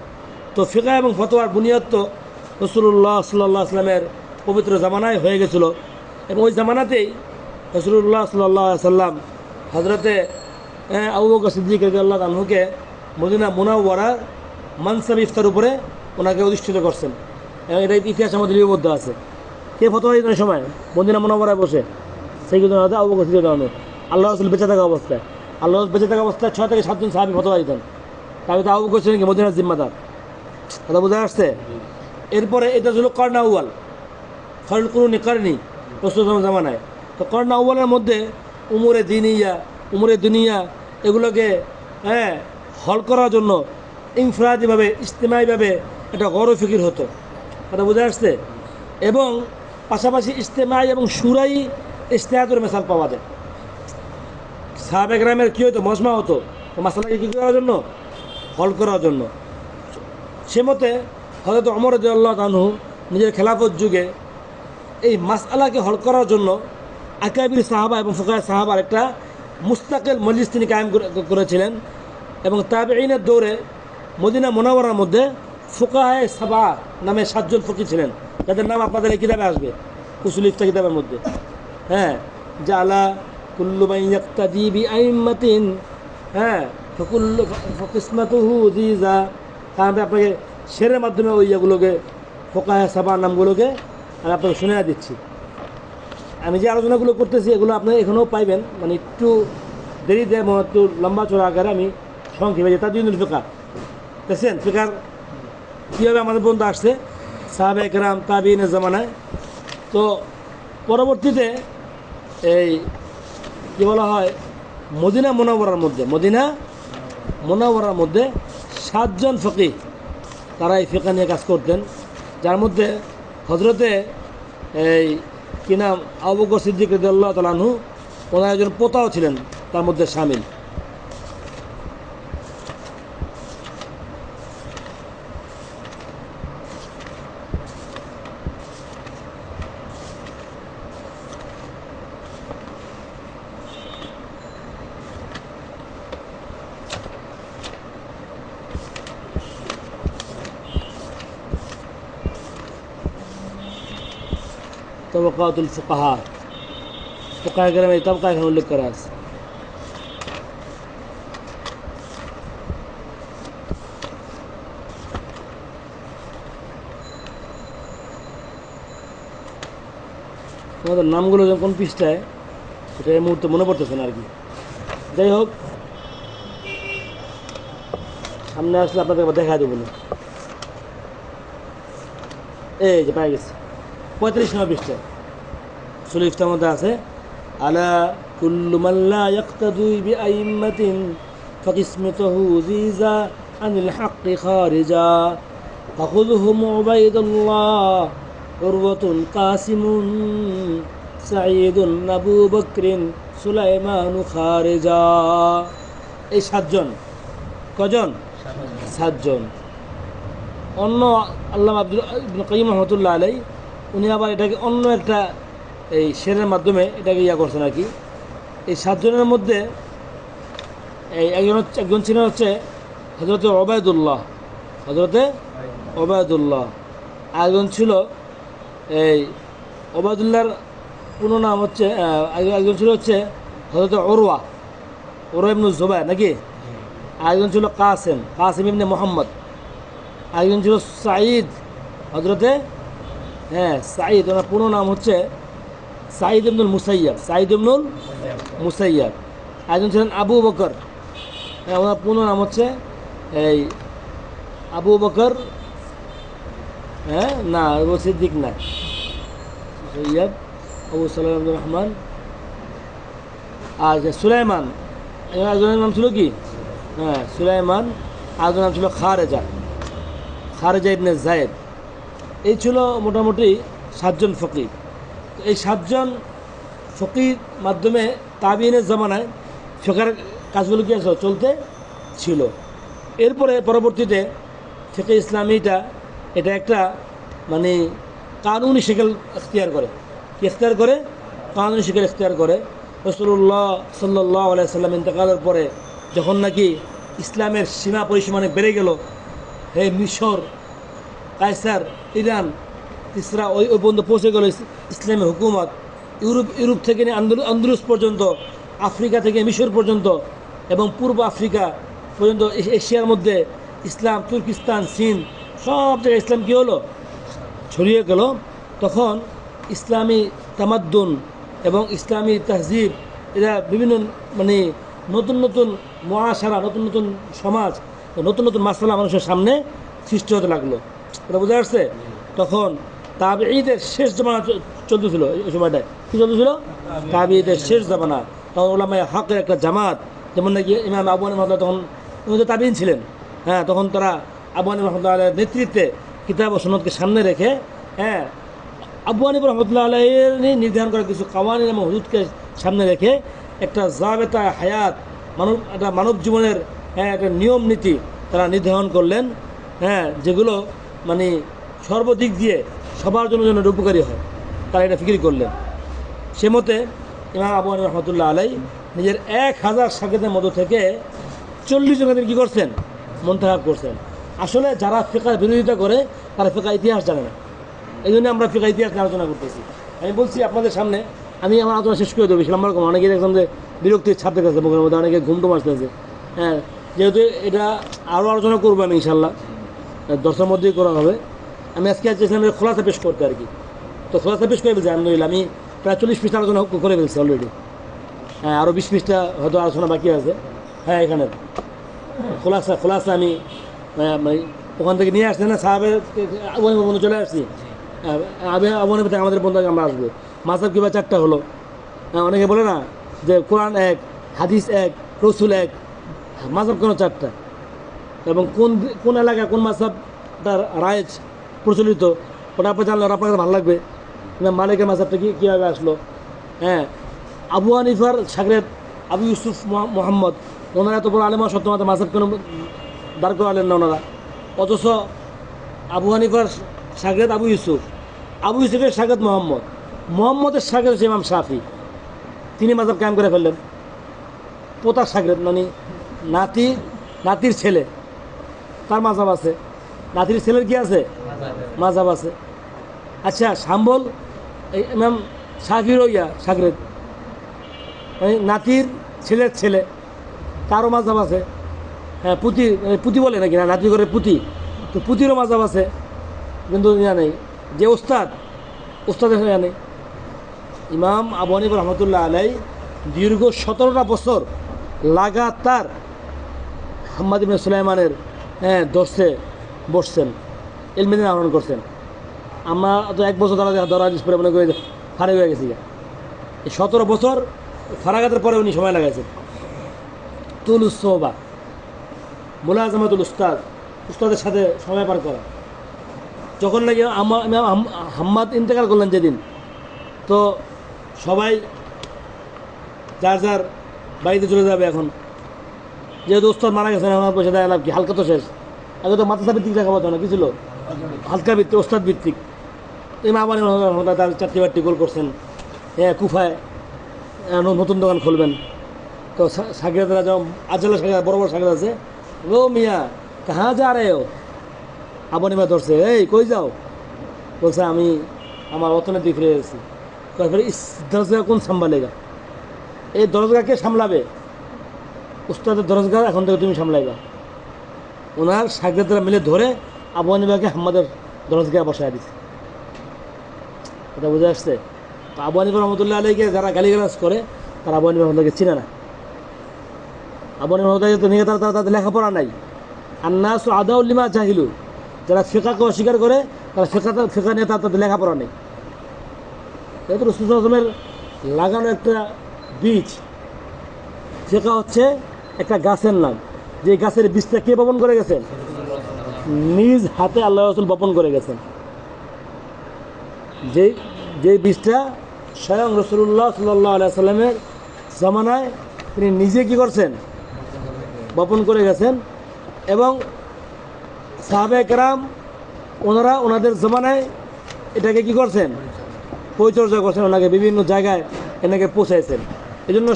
তো ফিকহ এবং ফতোয়ার বুনিয়াদ তো রাসূলুল্লাহ সাল্লাল্লাহু আলাইহি ওয়াসাল্লামের পবিত্র জামানায় হয়ে গেছিলো। এবং ওই জামানাতেই রাসূলুল্লাহ সাল্লাল্লাহু আলাইহি ওয়াসাল্লাম হযরতে আবু বকর সিদ্দিক রাদিয়াল্লাহু আনহুকে মদিনা মুনাওয়ারার মানসাব ইফতার উপরে ওনাকে অধিষ্ঠিত করছেন। এবং এটা ইতিহাসের মধ্যে লিপিবদ্ধ আছে। কে ফতোয়া দিতেন সময় মদিনা মুনাওয়ারায় বসে? সাইয়্যিদুনা আবু বকর সিদ্দিক রাদিয়াল্লাহু আনহু। আল্লাহ রাসূল বেঁচে থাকা অবস্থায়, আল্লাহ রাসূল বেঁচে থাকা অবস্থায় 6 থেকে 7 জন সাহাবী ফতোয়া দিতেন। তাহলে তো আবু বকর ছিলেন কি মদিনার জিম্মাদার। কথা বোঝা আসছে? এরপরে এটা ছিল কর্ণ আউয়াল, খয়রুল কুরুনি করনি রাসূলুল্লাহ জামানায়। তো কর্ণ আউয়ালের মধ্যে উমরে দিনিয়া, উমরে দুনিয়া এগুলোকে হল করার জন্য ইনফরাদিভাবে ইজতিমাইভাবে একটা গৌর ফিকির হতো। কথা বোঝা আসছে? এবং পাশাপাশি ইজতিমাই এবং শুরাই ইজতিহাদের মিসাল পাওয়া যায়। সাহাবে কেরামের কী হতো? মজমা হতো মাসালাকে কী করার জন্য? হল করার জন্য। সে মতে হযরত ওমর রাদিয়াল্লাহু আনহু নিজের খেলাফত যুগে এই মাসআলাকে হল করার জন্য আকাবির সাহাবা এবং ফুকাহা সাহাবার একটা মুস্তাকিল মজলিস তিনি কায়েম করেছিলেন। এবং তাবেঈনের দৌরে মদিনা মুনাওয়ারার মধ্যে ফুকাহায়ে সাবা নামে 7 জন ফকি ছিলেন, যাদের নাম আপনাদের এই কিতাবে আসবে, উসুল ইফতা কিতাবের মধ্যে। জালা কুল্লু মান ইয়াক্তাদি বিআইম্মাতিন ফাকুল্লু ফাকিসমাতুহু যিজা। আমি আপনাকে শেরের মাধ্যমে ওই ইয়েগুলোকে ফুকাহায়ে সাবার নামগুলোকে আমি আপনাকে শুনে দিচ্ছি। আমি যে আলোচনাগুলো করতেছি এগুলো আপনারা এখানেও পাইবেন, মানে একটু দেরি দেয়, একটু লম্বা চড়া আকারে আমি সংক্ষেপে যে তাদউইনুল ফিকহ দেখছেন ফিকহার কীভাবে আমাদের পর্যন্ত আসছে সাহাবে কেরাম তাবিঈনের জামানায়। তো পরবর্তীতে এই কী বলা হয় মদিনা মুনাওয়ারার মধ্যে 7 জন ফকিহ তারা এই ফিকহ নিয়ে কাজ করতেন, যার মধ্যে হজরতে এই কি নাম আবু বকর সিদ্দিক রাদিয়াল্লাহু তাআলা আনহু ওনার একজন পোতাও ছিলেন তার মধ্যে শামিল। তবকাতুল ফুকাহা, ফুকাহায়ে কেরামের তবকা এখানে উল্লেখ করা আছে। তোমাদের নামগুলো যখন পৃষ্ঠায় এটা এই মুহূর্তে মনে পড়তেছে না আর কি। যাই হোক, সামনে আসলে আপনাদের দেখা দেবো না। এই যে পাই গেছে 35 নম্বর পৃষ্ঠায় উসুল ইফতার মধ্যে আছে আলা কুল্লু মান লা ইয়াক্তাদু বিআইম্মাতিন ফাকিসমাতুহু যিজা আনিল হাক্কি খারিজা ফাখুযহুম উবাইদুল্লাহ উরওয়াতুন কাসিমুন সাঈদুন আবু বকরিন সুলাইমান খারিজা। এই 7 জন, কজন? 7 জন। অন্য আল্লামা আব্দুল ইবনে কাইয়িম রহমাতুল্লাহ আলাই উনি আবার এটাকে অন্য একটা এই শেরের মাধ্যমে এটাকে করছেন আর কি। এই 7 জনের মধ্যে এই একজন ছিলেন হচ্ছে হযরতে ওবায়দুল্লাহ, হযরতে ওবায়দুল্লাহ। আরেকজন ছিল এই ওবায়দুল্লাহর পুরো নাম হচ্ছে একজন ছিল হচ্ছে হযরতে ওরওয়া ইবনে জুবাইর নাকি। আরেকজন ছিল কাসিম ইবনে মুহাম্মদ। আরেকজন ছিল সাঈদ, হযরতে সাঈদ, ওনার পুরো নাম হচ্ছে সাঈদ ইবনুল মুসাইয়্যাব। একজন ছিলেন আবু বকর, ওনার পুরো নাম হচ্ছে এই আবু বকর, না ও সিদ্দিক না, সৈয়দ আবু সালাম আব্দুর রহমান। আর সুলাইমান, একজনের নাম ছিল কি সুলাইমান। আরেকজনের নাম ছিল খারেজা ইবনে যায়েদ। এই ছিল মোটামুটি 7 জন ফকিহ। এই 7 জন ফকির মাধ্যমে তাবিঈনের জামানায় ফিকহের কাজগুলো কি চলতে ছিল। এরপরে পরবর্তীতে ফিকহে ইসলামীটা এটা একটা মানে কানুনি শিকল এখতিয়ার করে। কি এখতিয়ার করে? কানুনি শিকল এখতিয়ার করে। রাসূলুল্লাহ সাল্লাল্লাহু আলাইহি সাল্লাম ইন্তেকালের পরে যখন নাকি ইসলামের সীমা পরিসীমা অনেক বেড়ে গেল, মিশর, কায়সার, ইরান, ইসরা ওই পর্যন্ত পৌঁছে গেল ইসলামী হুকুমত। ইউরোপ থেকে নিয়ে আন্দুলুস পর্যন্ত, আফ্রিকা থেকে মিশর পর্যন্ত এবং পূর্ব আফ্রিকা পর্যন্ত, এশিয়ার মধ্যে ইসলাম, তুর্কিস্তান, চীন, সব জায়গায় ইসলাম কী হলো? ছড়িয়ে গেল। তখন ইসলামী তামাদ্দুন এবং ইসলামী তাহজিব এরা বিভিন্ন মানে নতুন নতুন মহাসারা, নতুন নতুন সমাজ, নতুন নতুন মাসালা মানুষের সামনে সৃষ্টি হতে লাগলো। এটা বোঝা যাচ্ছে? তখন তাবিঈদের শেষ জামানা চলতেছিল। এই সময়টায় কী চলতেছিল? তাবিঈদের শেষ জামানা। তখন উলামায়ে হকের একটা জামাত, যেমন নাকি ইমাম আবু হানিফা রহমাতুল্লাহ, তখন উনি তো তাবিঈন ছিলেন। তখন তারা আবু হানিফা রহমাতুল্লাহর নেতৃত্বে কিতাব ও সুন্নতকে সামনে রেখে আবু হানিফা রহমাতুল্লাহ আলাইহির নির্ধারণ করা কিছু কাওয়ানিন এবং হুদুদকে সামনে রেখে একটা জাবেতা হায়াত, একটা মানব জীবনের একটা নিয়ম নীতি তারা নির্ধারণ করলেন, যেগুলো মানে সর্বদিক দিয়ে সবার জন্য যেন উপকারী হয়, তারা এটা ফিকির করলেন। সে মতে ইমাম আবু হানিফা রহমাতুল্লাহ আলাই নিজের 1000 শাগির্দের মধ্য থেকে 40 জনকে কী করছেন? মুনতাখাব করছেন। আসলে যারা ফিকহের বিরোধিতা করে তারা ফিকহের ইতিহাস জানে না। এই জন্য আমরা ফিকহের ইতিহাস নিয়ে আলোচনা করতেছি। আমি বলছি আপনাদের সামনে, আমি আমার আলোচনা শেষ করে দেবো। লম্বা রকম অনেকে দেখলাম যে বিরক্তির ছাপ দেখাচ্ছে মুখের মধ্যে, অনেকে ঘুমটুম আসতেছে। যেহেতু এটা আরও আলোচনা করবো আমি ইনশাল্লাহ, 10টার মধ্যেই করা হবে। আমি আজকে চেয়েছিলাম খোলাসা পেশ করতে আর কি। তো খোলাসা পেশ করে ফেলছি আলহামদুলিল্লাহ। আমি প্রায় 40 পৃষ্ঠা আলোচনা করে ফেলছি অলরেডি। আরও 20 পৃষ্ঠা হয়তো আলোচনা বাকি আছে। এখানে খোলাসা আমি ওখান থেকে নিয়ে আসছি না, সাহাবের আবু হানিফা বন্ধু চলে আসছি। আবু হানিফা থেকে আমাদের বন্ধু আমরা আসবো। মাযহাব কিংবা 4টা হলো। অনেকে বলে না যে কোরআন 1, হাদিস 1, রসুল 1, মাযহাব কেন 4টা? এবং কোন এলাকায় কোন মাযহাব তার রায়েজ প্রচলিত, ওটা আপনি জানলে আপনার কাছে ভালো লাগবে। মালিকের মাযহাবটা কীভাবে আসলো? আবু হানিফার শাগরেদ আবু ইউসুফ মোহাম্মদ, ওনারা এত বড় আলেমা সত্য মাত্র মাযহাব কেন দাঁড় করালেন না ওনারা? অথচ আবু হানিফার শাগরেদ আবু ইউসুফের শাগরেদ মোহাম্মদের শাগরেদ হচ্ছে ইমাম শাফি। তিনি মাযহাব কায়েম করে ফেললেন। পোতার শাগরেদ মানে নাতির ছেলে, তার মাযহাব আছে। নাতির ছেলের কি আছে? মাযহাব আছে। আচ্ছা, শাম্বল ইমাম শাফির শাগরেদ, মানে নাতির ছেলের ছেলে, তারও মাযহাব আছে। পুঁতি বলে নাকি না, নাতি করে পুঁতি, তো পুঁতিরও মাযহাব আছে। কিন্তু নেই যে ওস্তাদের নেই। ইমাম আবু হানিফা রহমাতুল্লাহ আলাই দীর্ঘ 17টা বছর লাগাতার হাম্মাদ ইবনে সুলাইমানের দর্শে বসছেন, ইলম আহরণ করছেন। আমরা তো 1 বছর ধরা পরে মনে করে ফারে হয়ে গেছি। এই 17 বছর ফারাগাতের পরে উনি সময় লাগাইছেন। তুলুস সোহবা, মুলাজামাতুল উস্তাদের সাথে সময় পার করা। যখন নাকি হাম্মাদ ইন্তেকাল করলেন যেদিন, তো সবাই যার যার বাড়িতে চলে যাবে। এখন যেহেতু উস্তাদ মারা গেছেন, আমার পয়সা দেয় লাভ কি? হালকা তো শেষ। আগে তো মাদ্রাসা ভিত্তিক লেখাপড়া হতো না, কি ছিল হালকা ভিত্তিক, ওস্তাদ ভিত্তিক। ইমাম আবু হানিফা তার 4টি 5টি গোল করছেন। হ্যাঁ, কুফায় নতুন দোকান খুলবেন। তো সাগরেদরা যাও, আজলা সাগর, বড় বড় সাগর আছে। ও মিয়া কাহা যা রে ও? আবু হানিফা ধরছে, এই কই যাও? বলছে আমি আমার অর্থনীতি ফিরে এসেছি। ইস দরজা কোন সামলালেগা? এই দরজা কে সামলাবে? উস্তাদের দরজা এখন থেকে তুমি সামলাইবা। ওনার সাগরেদরা মিলে ধরে আবু হানিফাকে হাম্মাদের দরজা বসায় দিচ্ছে। এটা বুঝে আসছে? তো আবু হানিফা রহমতুল্লাহ আলাইকে যারা গালিগালাজ করে তারা আবু হানিফা রহমতুল্লাহকে চিনে না। আবু হানিফা রহমতুল্লাহ তো নিয়ে তাদের লেখাপড়া নাই। আর নাস আদাউল্লিমা জাহিলু, যারা ফিকাকে অস্বীকার করে তারা ফিকা নিয়ে তাদের লেখাপড়া নেই। এটা রাসূল সাল্লাল্লাহু আলাইহি ওয়াসাল্লামের লাগানো একটা বীজ। ফিকা হচ্ছে একটা গাছের নাম, যে গাছের বীজটা কে বপন করে গেছেন? নিজ হাতে আল্লাহ রাসূল বপন করে গেছেন। যে বীজটা স্বয়ং রাসূলুল্লাহ সাল্লাল্লাহু আলাইহি ওয়াসাল্লামের জামানায় তিনি নিজে কি করছেন? বপন করে গেছেন। এবং সাহাবায়ে কেরাম ওনারা ওনাদের জামানায় এটাকে কি করছেন? পরিচর্যা করছেন, ওনাকে বিভিন্ন জায়গায় এনাকে পৌঁছাইছেন। এই জন্য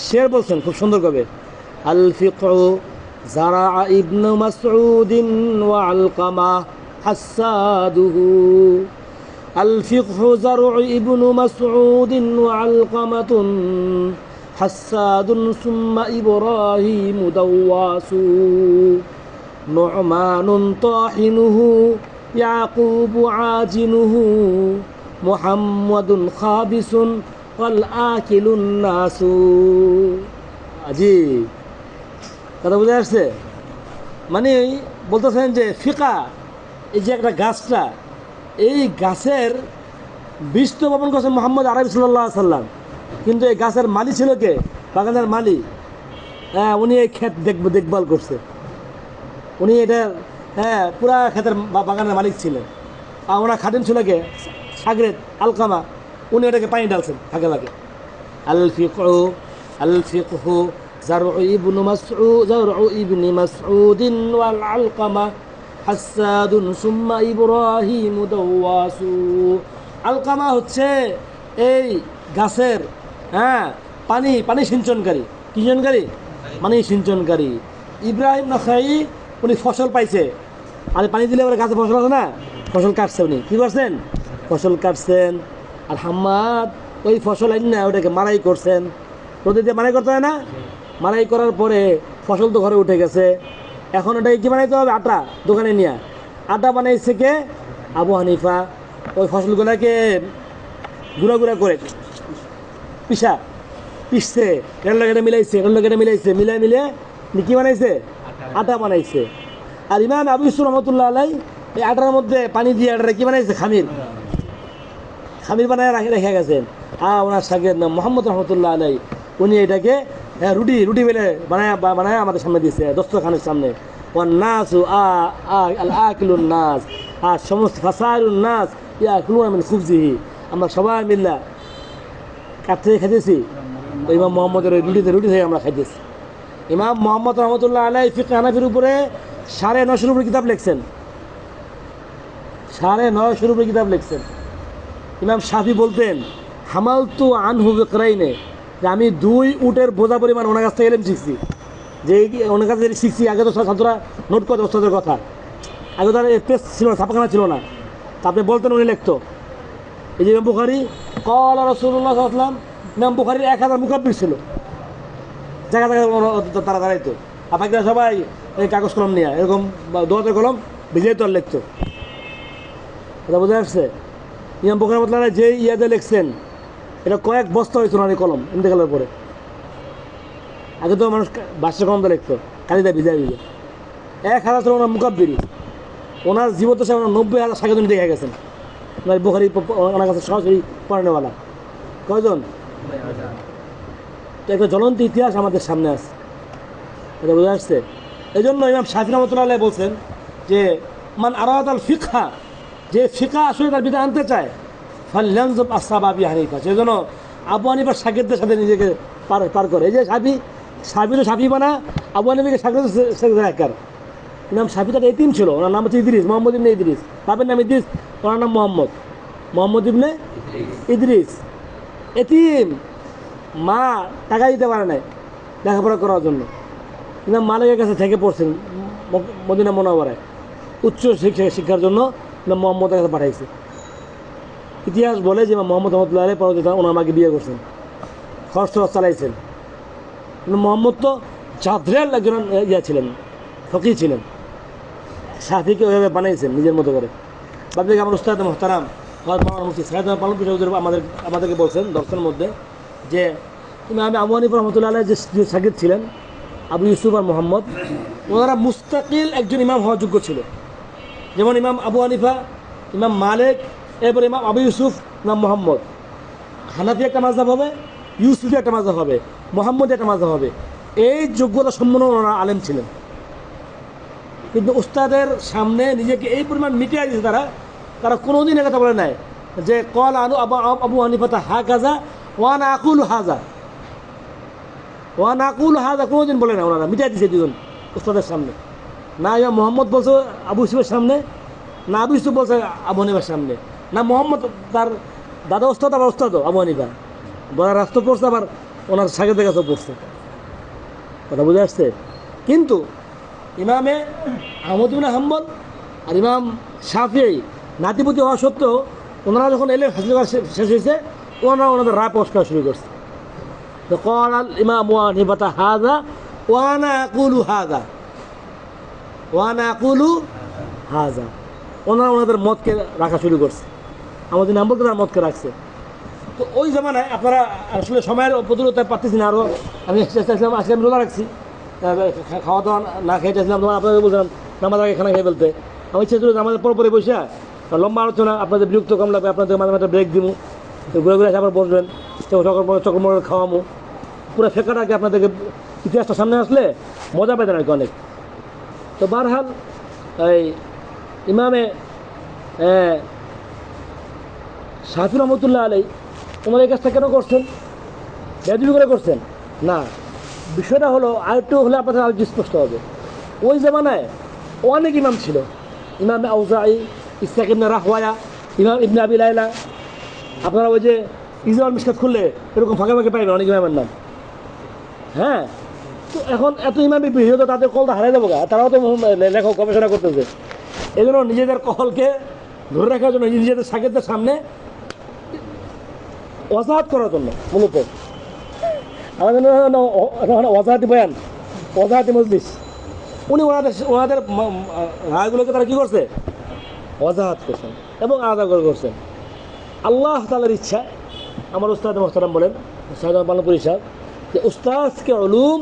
শের বলছেন খুব সুন্দর করে, আল ফিকহু যারা ইবনু মাসউদিন ওয়া আলকামা হাসাদুহু। আল ফিকহু যারা ইবনু মাসউদিন ওয়া আলকামাতুন হাসাদুন সুম্মা ইব্রাহিম দাওয়াসু নু'মানুন তাহিনুহু ইয়াকুবু আজিনুহু মুহাম্মাদুন খাবিসুন ওয়াল আকিলুন নাসু। জি, কথা বুঝে আসছে? মানে বলতেছেন যে ফিকা, এই যে একটা গাছটা, এই গাছের বীজ তো বপন করছেন মুহাম্মদ আরবি সাল্লাল্লাহু আলাইহি সাল্লাম, কিন্তু এই গাছের মালি ছিল কে? বাগানের মালি। হ্যাঁ, উনি এই ক্ষেত দেখভাল করছে। উনি এটা পুরা ক্ষেতের বাগানের মালিক ছিলেন। আর ওনার খাদিম ছিল কে? সাগরেদ আলকামা। উনি এটাকে পানি ডালছেন ফাঁকে ফাঁকে। আল ফিকহু যারউ ইবনে মাসউদিন ওয়াল আলকামা হাসাদুন সুম্মা ইব্রাহিম দাওয়াসু। আলকামা হচ্ছে এই গাছের পানি সিঞ্চনকারী। কি সিঞ্চনকারী? পানি সিঞ্চনকারী। ইব্রাহিম নাখাই উনি ফসল পাইছে, আর পানি দিলে ওরা গাছে ফসল আছে না, ফসল কাটছে। উনি কী করছেন? ফসল কাটছেন। আর হাম্মাদ ওই ফসল আইন না ওটাকে মারাই করছেন। রোদে দিয়ে মারাই করতে হয় না? মারাই করার পরে ফসল তো ঘরে উঠে গেছে। এখন ওটাকে কী বানাইতে হবে? আটা। দোকানে নিয়ে আটা বানাইছে কে? আবু হানিফা। ওই ফসলগুলোকে গুঁড়া গুঁড়া করে পিসছে, এটার লোক এটা মিলাইছে, এটার লোক এটা মিলাইছে, মিলে কী বানাইছে? আটা বানাইছে। আর ইমাম আবু ইউসুফ রহমতুল্লাহ আলাই এই আটার মধ্যে পানি দিয়ে আটারে কী বানাইছে? খামির বানায় রেখে গেছেন। ওনার সাগরেদ নাম মোহাম্মদ রহমতুল্লাহ আলাই, উনি এটাকে রুটি বেলে বানায় আমাদের সামনে দিয়েছে, দস্তরখানের সামনে। ওয়ান নাসু আল আকিলুন নাস, আর সমস্ত ফাসাইলুন নাস ইয়াকুলুনা মিন খুবজিহি। আমরা সবাই মিল্লা কাঠ থেকে খাইতেছি, ইমাম মোহাম্মদের ওই রুটি থেকে আমরা খাইতেছি। ইমাম মোহাম্মদ রহমতুল্লাহ আলাই ফিকহ হানাফির উপরে 950 উপরে কিতাব লিখছেন। 950 উপরে কিতাব লিখছেন। ইমাম শাফি বলতেন হামালতু আনহু বিকরাইনে, যে আমি 2 উটের বোঝা পরিমাণ ওনার কাছ থেকে এলেম শিখছি। যে ওনার কাছে শিখছি, আগে তো ছাত্ররা নোট করতে ওস্তাদের কথা, আগে তো আর প্রেস ছিল না, ছাপাখানা ছিল না। তা আপনি বলতেন, উনি লিখতো। এই যে ইমাম বুখারী ক্বালা রাসূলুল্লাহ সাল্লাল্লাহু আলাইহি ওয়াসাল্লাম, ইমাম বুখারীর 1000 মুকাব্বির ছিল, জায়গা তারা দাঁড়াইতো। আর বাকিরা সবাই এই কাগজ কলম নিয়ে এরকম দোয়াতের কলম ভিজিয়ে তো আর লিখতো। এটা বোঝা আসছে? ইমাম বুখারী রাহমাতুল্লাহ যে ইয়াদে লিখছেন, এটা কয়েক বস্তা হয়েছিল না এই কলম ইন্তেকালের পরে। আগে তো মানুষ বাসের কলম তো লিখতো, কালিদা ভিজায় 1000 ছিল ওনার মুকাব্বিরি। ওনার জীবদ্দশা ওনার 90,000 সাগেদন দেখে গেছেন। ওনার বুখারী ওনার কাছে সরাসরি পড়ানোওয়ালা কয়জন? তো একটা জ্বলন্ত ইতিহাস আমাদের সামনে আছে, এটা বোঝা আসছে? এই জন্য ইমাম শাফি রহমতুল্লাহ আলাইহি বলছেন যে মান আরাদাল ফিকহা, যে ফিকা আসলে তার ভিতরে আনতে চায়, ফালয়ানজুব আসহাব আবি হানিফা, সেজন্য আবু হানিফার শাগিরদের সাথে নিজেকে পার করে। এই যে শাফি তো শাফি বানা, আবু হানিফাকে শাগির। ইমাম শাফি তার এতিম ছিল, ওনার নাম হচ্ছে ইদ্রিস, মোহাম্মদ ইবনে ইদ্রিস। বাপের নাম ইদ্রিস, ওনার নাম মোহাম্মদ, মোহাম্মদ ইবনে ইদ্রিস। এতিম, মা টাকা দিতে পারে নাই লেখাপড়া করার জন্য। ইমাম মালিকের কাছে থেকে পড়ছেন মদিনা মুনাওয়ারায়, উচ্চ শিক্ষার জন্য ইমাম মোহাম্মদের কাছে পাঠাইছে। ইতিহাস বলে যে ইমাম মোহাম্মদ রহমতুল্লাহ আলাইহি পরবর্তীতে ওনার মাকে বিয়ে করছেন, খরচ টরচ চালাইছেন। মোহাম্মদ তো জাদ্রের একজন ছিলেন, ফকি ছিলেন, শাফিকে ওইভাবে বানাইছেন নিজের মতো করে। বাদ আমার উস্তাদ মোহতারাম মুফতি সাইয়েদ পালন আমাদেরকে বলছেন দর্শনের মধ্যে যে ইমাম আবু হানিফা রহমতুল্লাহ আলাইহি যে শাগিদ ছিলেন আবু ইউসুফ আর মোহাম্মদ, ওনারা মুস্তাকিল একজন ইমাম হওয়ার যোগ্য ছিল। যেমন ইমাম আবু হানিফা, ইমাম মালিক, এরপর ইমাম আবু ইউসুফ, ইমাম মোহাম্মদ। হানাফি একটা মাযহাব হবে, ইউসুফি একটা মাযহাব হবে, মোহাম্মদ একটা মাযহাব হবে। এই যোগ্যতা সম্পন্ন ওনারা আলেম ছিলেন। কিন্তু উস্তাদের সামনে নিজেকে এই পরিমাণ মিটিয়ে দিয়েছে তারা কোনোদিন কথা বলে নাই যে কল আনু আবু হানিফা হা কাজা ওয়ান আকুল হাজা, ওয়ান আকুল হাজা কোনোদিন বলে না। ওনারা মিটিয়ে দিয়েছে দুজন উস্তাদের সামনে। না ইমাম মোহাম্মদ বলছে আবু ইউসুফের সামনে, না আবু ইউসুফ বলছে আবু হানিফার সামনে, না মোহাম্মদ তার দাদা ওস্তাদ আবার ওস্তাদও আবু হানিফা বড় রাস্তা পড়ছে, আবার ওনার শাগিদের কাছেও পড়ছে। কথা বুঝে আসছে? কিন্তু ইমামে আহমদ ইবনে হাম্বল আর ইমাম শাফিঈ নাতিপুতি হওয়া সত্ত্বেও ওনারা যখন এলে হাসিল করা শেষ হয়েছে, ওনাদের রায় প্রকাশ করা শুরু করছে। তো কল আল ইমাম আবু হানিফা হাযা ওয়ানা আকুলু হাযা, ওয়ানা আকুলু হাযা। ওনাদের মতকে রাখা শুরু করছে, আমাদের হাম্বলকে তার মতকে রাখছে। তো ওই জামানায় আপনারা আসলে সময়ের প্রতিরোধ পারতেছি না। আরও আমি চাইছিলাম, আজকে আমি রোজা রাখছি, খাওয়া দাওয়া না খেয়ে চাইছিলাম, তোমার আপনাদের বলছিলাম নামাজ আগে খানা খেয়ে ফেলতে। আমি ইচ্ছা ছিল আমাদের পরে বসে লম্বা আলোচনা, আপনাদের বিরক্ত কম লাগবে, আপনাদের মাঝে মাঝে ব্রেক দিব, ঘুরে ঘুরে আবার বসবেন, চকমড় খাওয়ামো, পুরো ফেঁকাটাকে আপনাদেরকে ইতিহাসটা সামনে আসলে মজা পেতেন আর কি অনেক। তো বারহাল এই ইমামে শাফি রহমতুল্লাহ আলাইহি ওনার এই কাজটা কেন করছেন? বেয়াদবি করে করছেন না। বিষয়টা হলো আরেকটু হলে আপনাদের আরও স্পষ্ট হবে। ওই জামানায় অনেক ইমাম ছিল, ইমাম আউজাঈ, ইসহাক ইবনে রাহওয়ায়া, ইমাম ইবনে আবি লাইলা। আপনারা ওই যে ইজমাল মিশকাত খুললে এরকম ফাঁকে ফাঁকে পাইবেন অনেক ইমামের নাম। হ্যাঁ, তো এখন এত ইমামি বৃহৎ, তাদের কলটা হারাই দেবো গা, তারাও তো লেখক গবেষণা করতেছে। এই জন্য নিজেদের কলকে ধরে রাখার জন্য, নিজেদের শাগিরদের সামনে ওয়াজাহাত করার জন্য মূলত আমাদের ওয়াজাহাতি বয়ান, ওয়াজাহাতি মজলিস, উনি ওনাদের রায়গুলোকে তারা কী করছে? ওয়াজাহাত করছেন এবং আলাদা করে করছেন। আল্লাহ তাআলার ইচ্ছা, আমার উস্তাদ মোহতারাম বলেন शाहिद पालनपुरी साहब कि उस्ताद के उलूम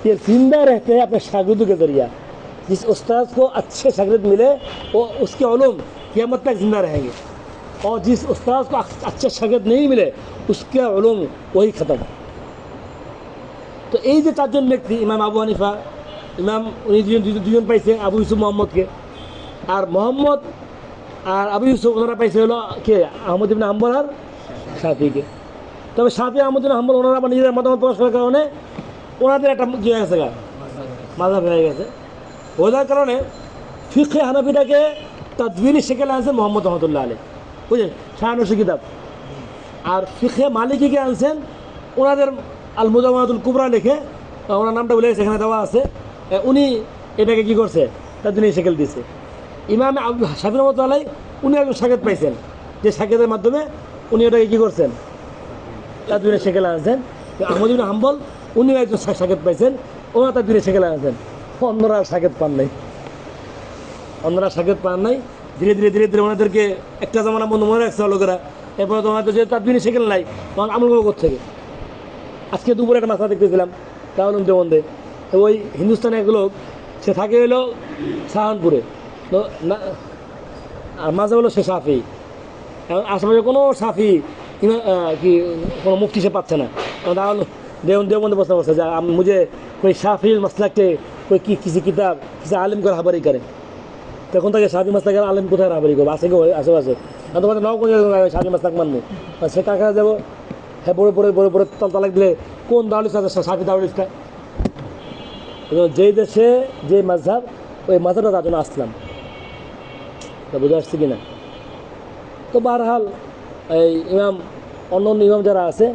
ये ज़िंदा रहते हैं अपने शागिर्दों के ज़रिया। जिस उस्ताद को अच्छे शागिर्द मिले वो उसके उलूम क़यामत तक ज़िंदा रहेंगे, और जिस उस्ताद को अच्छे शागिर्द नहीं मिले उसके उलूम वही ख़त्म। तो এই যে চারজন ব্যক্তি, ইমাম আবু হানিফা, ইমাম উনি দুজন পাইছে আবু ইউসুফ মোহাম্মদকে, আর মোহাম্মদ আর আবু ইউসুফ ওনারা পাইছে হলো কে? আহমদ ইবনে হাম্বল আর শাফিকে। তবে শাফি আহমদ ইবনে হাম্বল ওনারা আবার নিজেদের মতামত প্রকাশ করার কারণে ওনাদের একটা কী হয়ে গেছে, মাযহাব হয়ে গেছে। ওদের কারণে ফিকহে হানাফিটাকে তাদবিনী শেকেলে আনছেন মোহাম্মদ রহমতুল্লাহ আলাইহি, বুঝলেন, শাহানশী কিতাব। আর ফিকহে মালিকিকে আনছেন ওনাদের আল মুজাওয়ানাতুল কুবরা লিখে, ওনার নামটা বলে গেছে, এখানে দেওয়া আছে। উনি এটাকে কী করছে? তাদবিনী শেকেল দিয়েছে। ইমাম শাফি রহমতুল্লাহ আলাইহি উনি একজন শাগিদ পাইছেন, যে শাগিদের মাধ্যমে উনি ওটাকে কী করছেন? তাদবিনী শেকেল আনছেন। আহমদ ইবনে হাম্বল উনিও একজন শাগিদ পাইছেন, ওনারা তাদবিনী শেকেল আনছেন। অন্যরা শাগিদ পান নাই, অন্যরা শাগিদ পান নাই। ধীরে ধীরে ধীরে ধীরে ওনাদেরকে একটা জামানা বন্ধু মনে রাখছে লোকেরা। এরপরে তো ওনাদের যে তাদবিনী শেকেল নাই, তখন আমল করবো কোত্থেকে? আজকে দুপুরে একটা মাথা দেখতেছিলাম তাহলে দেবন্দে, ওই হিন্দুস্তানে এক লোক, সে থাকে হলো সাহানপুরে, তো না আর মাঝে হলো সে সাফি। এখন আশেপাশে কোনো সাফি কি কোনো মুফতি সে পাচ্ছে না। তাহলে देवबंद प्रश्न करছে যে मुझे कोई शाफी मसलक के कोई किसी किताब किसी आलिम को राहबरी करे, তখন তাকে শাফি মাসলাকের আলেম কোথায় রাহবরি করবো? আছে কি আশেপাশে? তোমাদের নাও কোন শাফি মাসলাক মানবো, সে কাকা যাবো। হ্যাঁ, বড় বড় বড় বড় তালাক দিলে কোন দাউলিস আছে? শাফি দাউলিসটা। যেই দেশে যে মাযহাব ওই মাজারটা তার জন্য আসলাম। তা বুঝে আসছে কিনা? তো বারহাল এই ইমাম অন্য অন্য ইমাম যারা আছে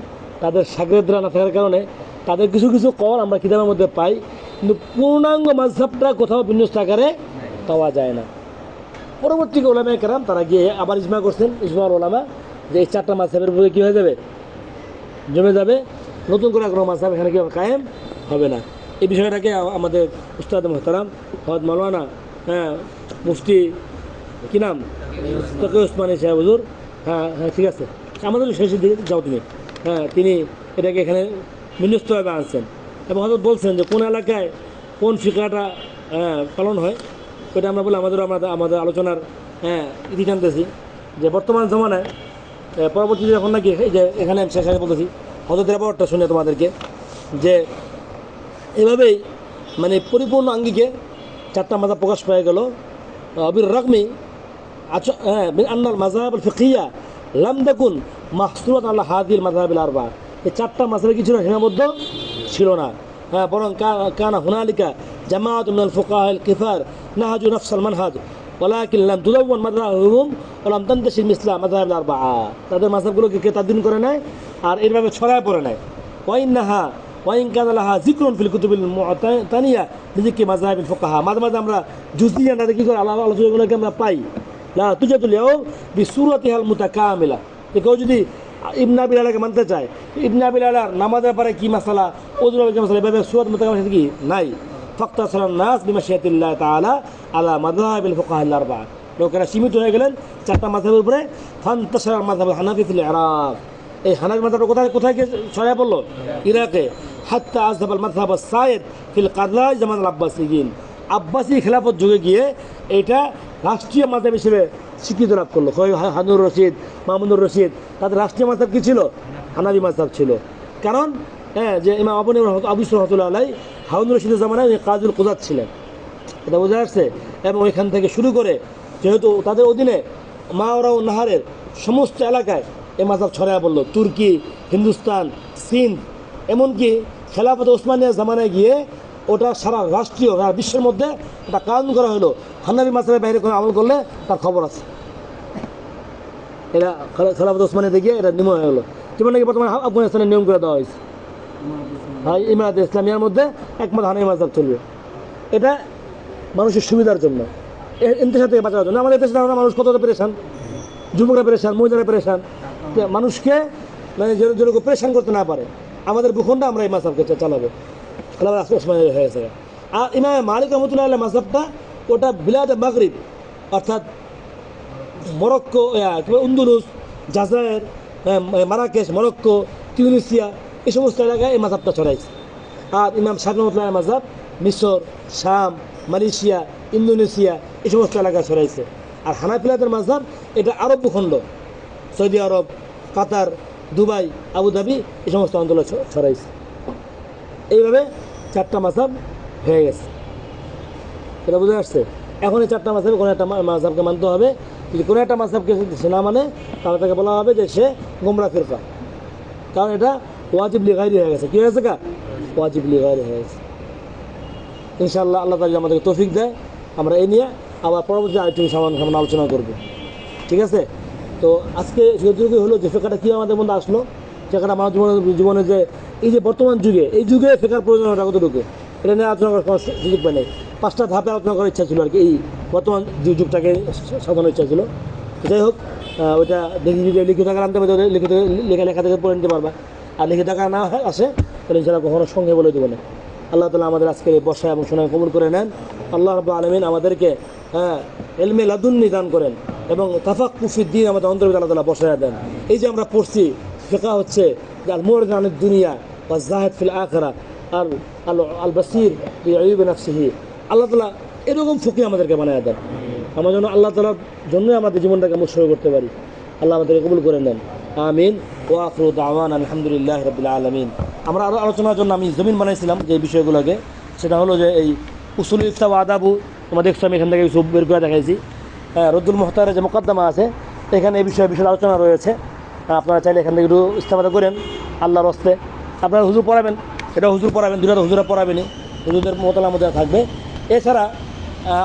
তাদের শাগরেদরা না থাকার কারণে তাদের কিছু কিছু কল আমরা কিতাবের মধ্যে পাই, কিন্তু পূর্ণাঙ্গ মাযহাবটা কোথাও বিন্যস্ত আকারে পাওয়া যায় না। পরবর্তী ওলামায়ে কেরাম তারা গিয়ে আবার ইজমা করছেন, ইজমাউল ওলামা, যে এই 4টা মাযহাবের উপরে কী হয়ে যাবে, জমে যাবে, নতুন করে কোনো মাযহাব এখানে কি কায়েম হবে না। এই বিষয়টাকে আমাদের উস্তাদ মুহতারাম হযরত মাওলানা মুফতি কী নাম, তকি ওসমানী সাহেব হুজুর, হ্যাঁ হ্যাঁ ঠিক আছে, আমাদের শেষের দিকে যাও তুমি, তিনি এটাকে এখানে বিন্যস্তভাবে আনছেন এবং হয়তো বলছেন যে কোন এলাকায় কোন ফিকাটা পালন হয়। ওইটা আমরা বলে আমাদের আলোচনার ইতি টানতেছি যে বর্তমান জমানায় পরবর্তীতে যখন নাকি এই যে এখানে শেষে বলতেছি হজরতের ব্যাপারটা শুনে তোমাদেরকে, যে এভাবেই মানে পরিপূর্ণ আঙ্গিকে 4টা মাযহাব প্রকাশ পেয়ে গেল। আবির রকমি আচ্ছা আন্নাল মাযহাব আল ফিকহিয়া লাম তাকুন মাহসুরাত আলা হাদিল মাযহাব আল আরবা, এই 4টা মাযহাবে কিছু সীমাবদ্ধ ছিল না, বরং কানা হুনালিকা জামাআত মিনাল ফুকাহা আল কিফার নাহাজু নফস আল মানহাজ ওয়ালাকিন লাম তুদাওয়ান মাযহাবুহুম ওয়া লাম তানতাশির মিসলা মাযহাব আল আরবা। তাদের মাযহাবগুলোকে কে তাদবিন করে নেয় আর এইভাবে ছড়ায় পড়ে নেয়। ওয়াইন্নাহা ওয়াইন কানা লাহা যিকরুন ফিল কুতুবিল মুতানিয়া বিযিকরি মাযহাব আল ফুকাহা, মাঝে মাঝে আমরা জুজইয়া তাদের কি করে আলোচনাগুলোকে আমরা পাই, লা তুজাতুল ইয়াউম বিসূরাতিহাল মুতাকামিলা। কেউ যদি ইবনে আবি লালাকে মানতে চায়, ইবনে আবি লালার নামাজের ব্যাপারে কী মাসালা, ওযুর ব্যাপারে কী মাসালা, এভাবে সূরাত মুতাকামিলা কি নাই। ফাক্তাসারান নাস বিমাশিয়াতিল্লাহি তাআলা আলা মাযহাবিল ফুকাহা আল আরবা, লোকেরা সীমিত হয়ে গেলেন 4টা মাযহাবের উপরে। ফান্তাশারাল মাযহাব হানাফি ফিল ইরাক, এই হানাফি মাযহাবটা কোথায় কোথায় গিয়ে ছড়িয়ে পড়লো, ইরাকে। হাত্তা আযহাবাল মাযহাব আস-সাইদ ফিল কাদলা জামান আল আব্বাসিয়িন, আব্বাসী খেলাফত যুগে গিয়ে এটা রাষ্ট্রীয় মাযহাব হিসেবে স্বীকৃতি লাভ করলো। হারুনুর রশিদ, মামুনুর রশিদ, তাদের রাষ্ট্রীয় মাযহাব কী ছিল, হানাফি মাযহাব ছিল। কারণ যে ইমাম আবু ইউসুফ রাহমাতুল্লাহ আলাইহি হারুনুর রশিদের জামানায় উনি কাজুল কুযাত ছিলেন, এটা বোঝা যাচ্ছে। এবং ওইখান থেকে শুরু করে যেহেতু তাদের অধীনে মাওরা ও নাহারের সমস্ত এলাকায় এই মাযহাব ছড়ায় পড়লো, তুর্কি, হিন্দুস্তান, সিন্ধ, এমনকি খেলাফত ওসমানিয়া জামানায় গিয়ে ওটা সারা রাষ্ট্রীয় সারা বিশ্বের মধ্যে এটা কানুন করা হলো, হানাফি মাযহাবের বাইরে কোনো আমল করলে তার খবর আছে। এটা খেলাফত ওসমানিয়াতে গিয়ে এটা নিয়ম হয়ে গেলো, যেমন নাকি বর্তমানে আফগানিস্তানের নিয়ম করে দেওয়া হয়েছে। ইমারাত ইসলামিয়ার মধ্যে একমাত্র হানাফি মাযহাব চলবে। এটা মানুষের সুবিধার জন্য, ইন্তেশার থেকে বাঁচার জন্য। আমাদের দেশে মানুষ কতটা পেরেশান, যুবকরা পেরেশান, মহিলারা পেরেশান, মানুষকে মানে যেন পেরেশান করতে না পারে আমাদের ভূখণ্ডে আমরা এই মাযহাবকে চালাবো। ওসমানিয়া হয়ে গেছে। আর ইমাম মালিক রহমতুল্লাহ আলাইহির মাযহাবটা ওটা বিলাদে মাগরিব, অর্থাৎ মরক্কো, আন্দুলুস, জাজায়ের, মারাকেশ, মরক্কো, তিউনিসিয়া, এই সমস্ত এলাকায় এই মাযহাবটা ছড়াইছে। আর ইমাম শাফি রহমতুল্লাহ আলাইহির মাযহাব মিশর, শাম, মালয়েশিয়া, ইন্দোনেশিয়া এই সমস্ত এলাকায় ছড়াইছে। আর হানাফিদের মাযহাব এটা আরব ভূখণ্ড, সৌদি আরব, কাতার, দুবাই, আবুধাবি এই সমস্ত অঞ্চলে ছড়াইছে। এইভাবে 4টা মাযহাব হয়ে গেছে, এটা বুঝে আসছে। এখন এই 4টা মাযহাবে কোনো একটা মাযহাবকে মানতে হবে। যদি কোনো একটা মাযহাবকে সে না মানে তাহলে তাকে বলা হবে যে সে গোমরা ফিরকা, কারণ এটা ওয়াজিব লিগাইরি হয়ে গেছে। কী হয়েছে কা? ওয়াজিব লিগাইরি হয়ে গেছে। ইনশাআল্লাহ আল্লাহ তাআলা আমাদেরকে তৌফিক দেয়, আমরা এই নিয়ে আবার পরবর্তী আরেকটু সামনে আলোচনা করব, ঠিক আছে? তো আজকে যতটুকু হলো যে ফিকাটা কী আমাদের মধ্যে আসলো, ফিকাটা আমার জীবনে যে এই যে বর্তমান যুগে এই যুগে ফিকার প্রয়োজনটা কতটুকু, এটা নিয়ে আলোচনা করার কোনো সুযোগ পাই নাই। 5টা ধাপে আলোচনা করার ইচ্ছা ছিল আর কি, এই বর্তমান যুগটাকে সাজানোর ইচ্ছা ছিল। যাই হোক, ওইটা দেখি যদি লিখিত আকার আনতে পারে, লেখা থেকে পড়ে নিতে পারবা। আর লিখিত আকার না আসে তাহলে ইনশাআল্লাহ কখনো সঙ্গে বলে দেবো না। আল্লাহ তাআলা আমাদের আজকের এই বর্ষা এবং শোনা কবুল করে নেন। আল্লাহ রাব্বুল আলামিন আমাদেরকে ইলমে লাদুন্নি দান করেন এবং তাফাক্কু ফিদ্দীন আমাদের অন্তর্ভুক্ত আল্লাহ তাআলা বসায়া দেন। এই যে আমরা পড়ছি ফিকহ হচ্ছে যে আল মুরিদ আনিদ দুনিয়া ওয়া যাহিদ ফিল আখিরা আর আল বাসীর বিআইব নাফসিহি, আল্লাহ তাআলা এরকম ফকিহ আমাদেরকে বানায়া দেন। আমরা যেন আল্লাহ তাআলার জন্য আমাদের জীবনটাকে উৎসর্গ করতে পারি। আল্লাহ আমাদেরকে কবুল করে নেন, আমিন। ওয়া আখিরু দাওয়ানা আলহামদুলিল্লাহি রাব্বিল আলামিন। আমরা আরও আলোচনার জন্য আমি জমিন বানাইছিলাম যে বিষয়গুলোকে, সেটা হলো যে এই উসুলুল ইফতা ওয়া আদাবু, তোমরা দেখছো আমি এখান থেকে সব বের করে দেখাইছি। রদ্দুল মুখতারের যে মোকদ্দমা আছে এখানে এই বিষয়ে আলোচনা রয়েছে। আপনারা চাইলে এখান থেকে একটু ইস্তেফাদা করেন আল্লাহর হস্তে। আপনারা হুজুর পড়াবেন, এটা হুজুর পড়াবেন, দুটা হুজুরা পড়াবেনই, হুজুরদের মোতালা মধ্যে থাকবে। এছাড়া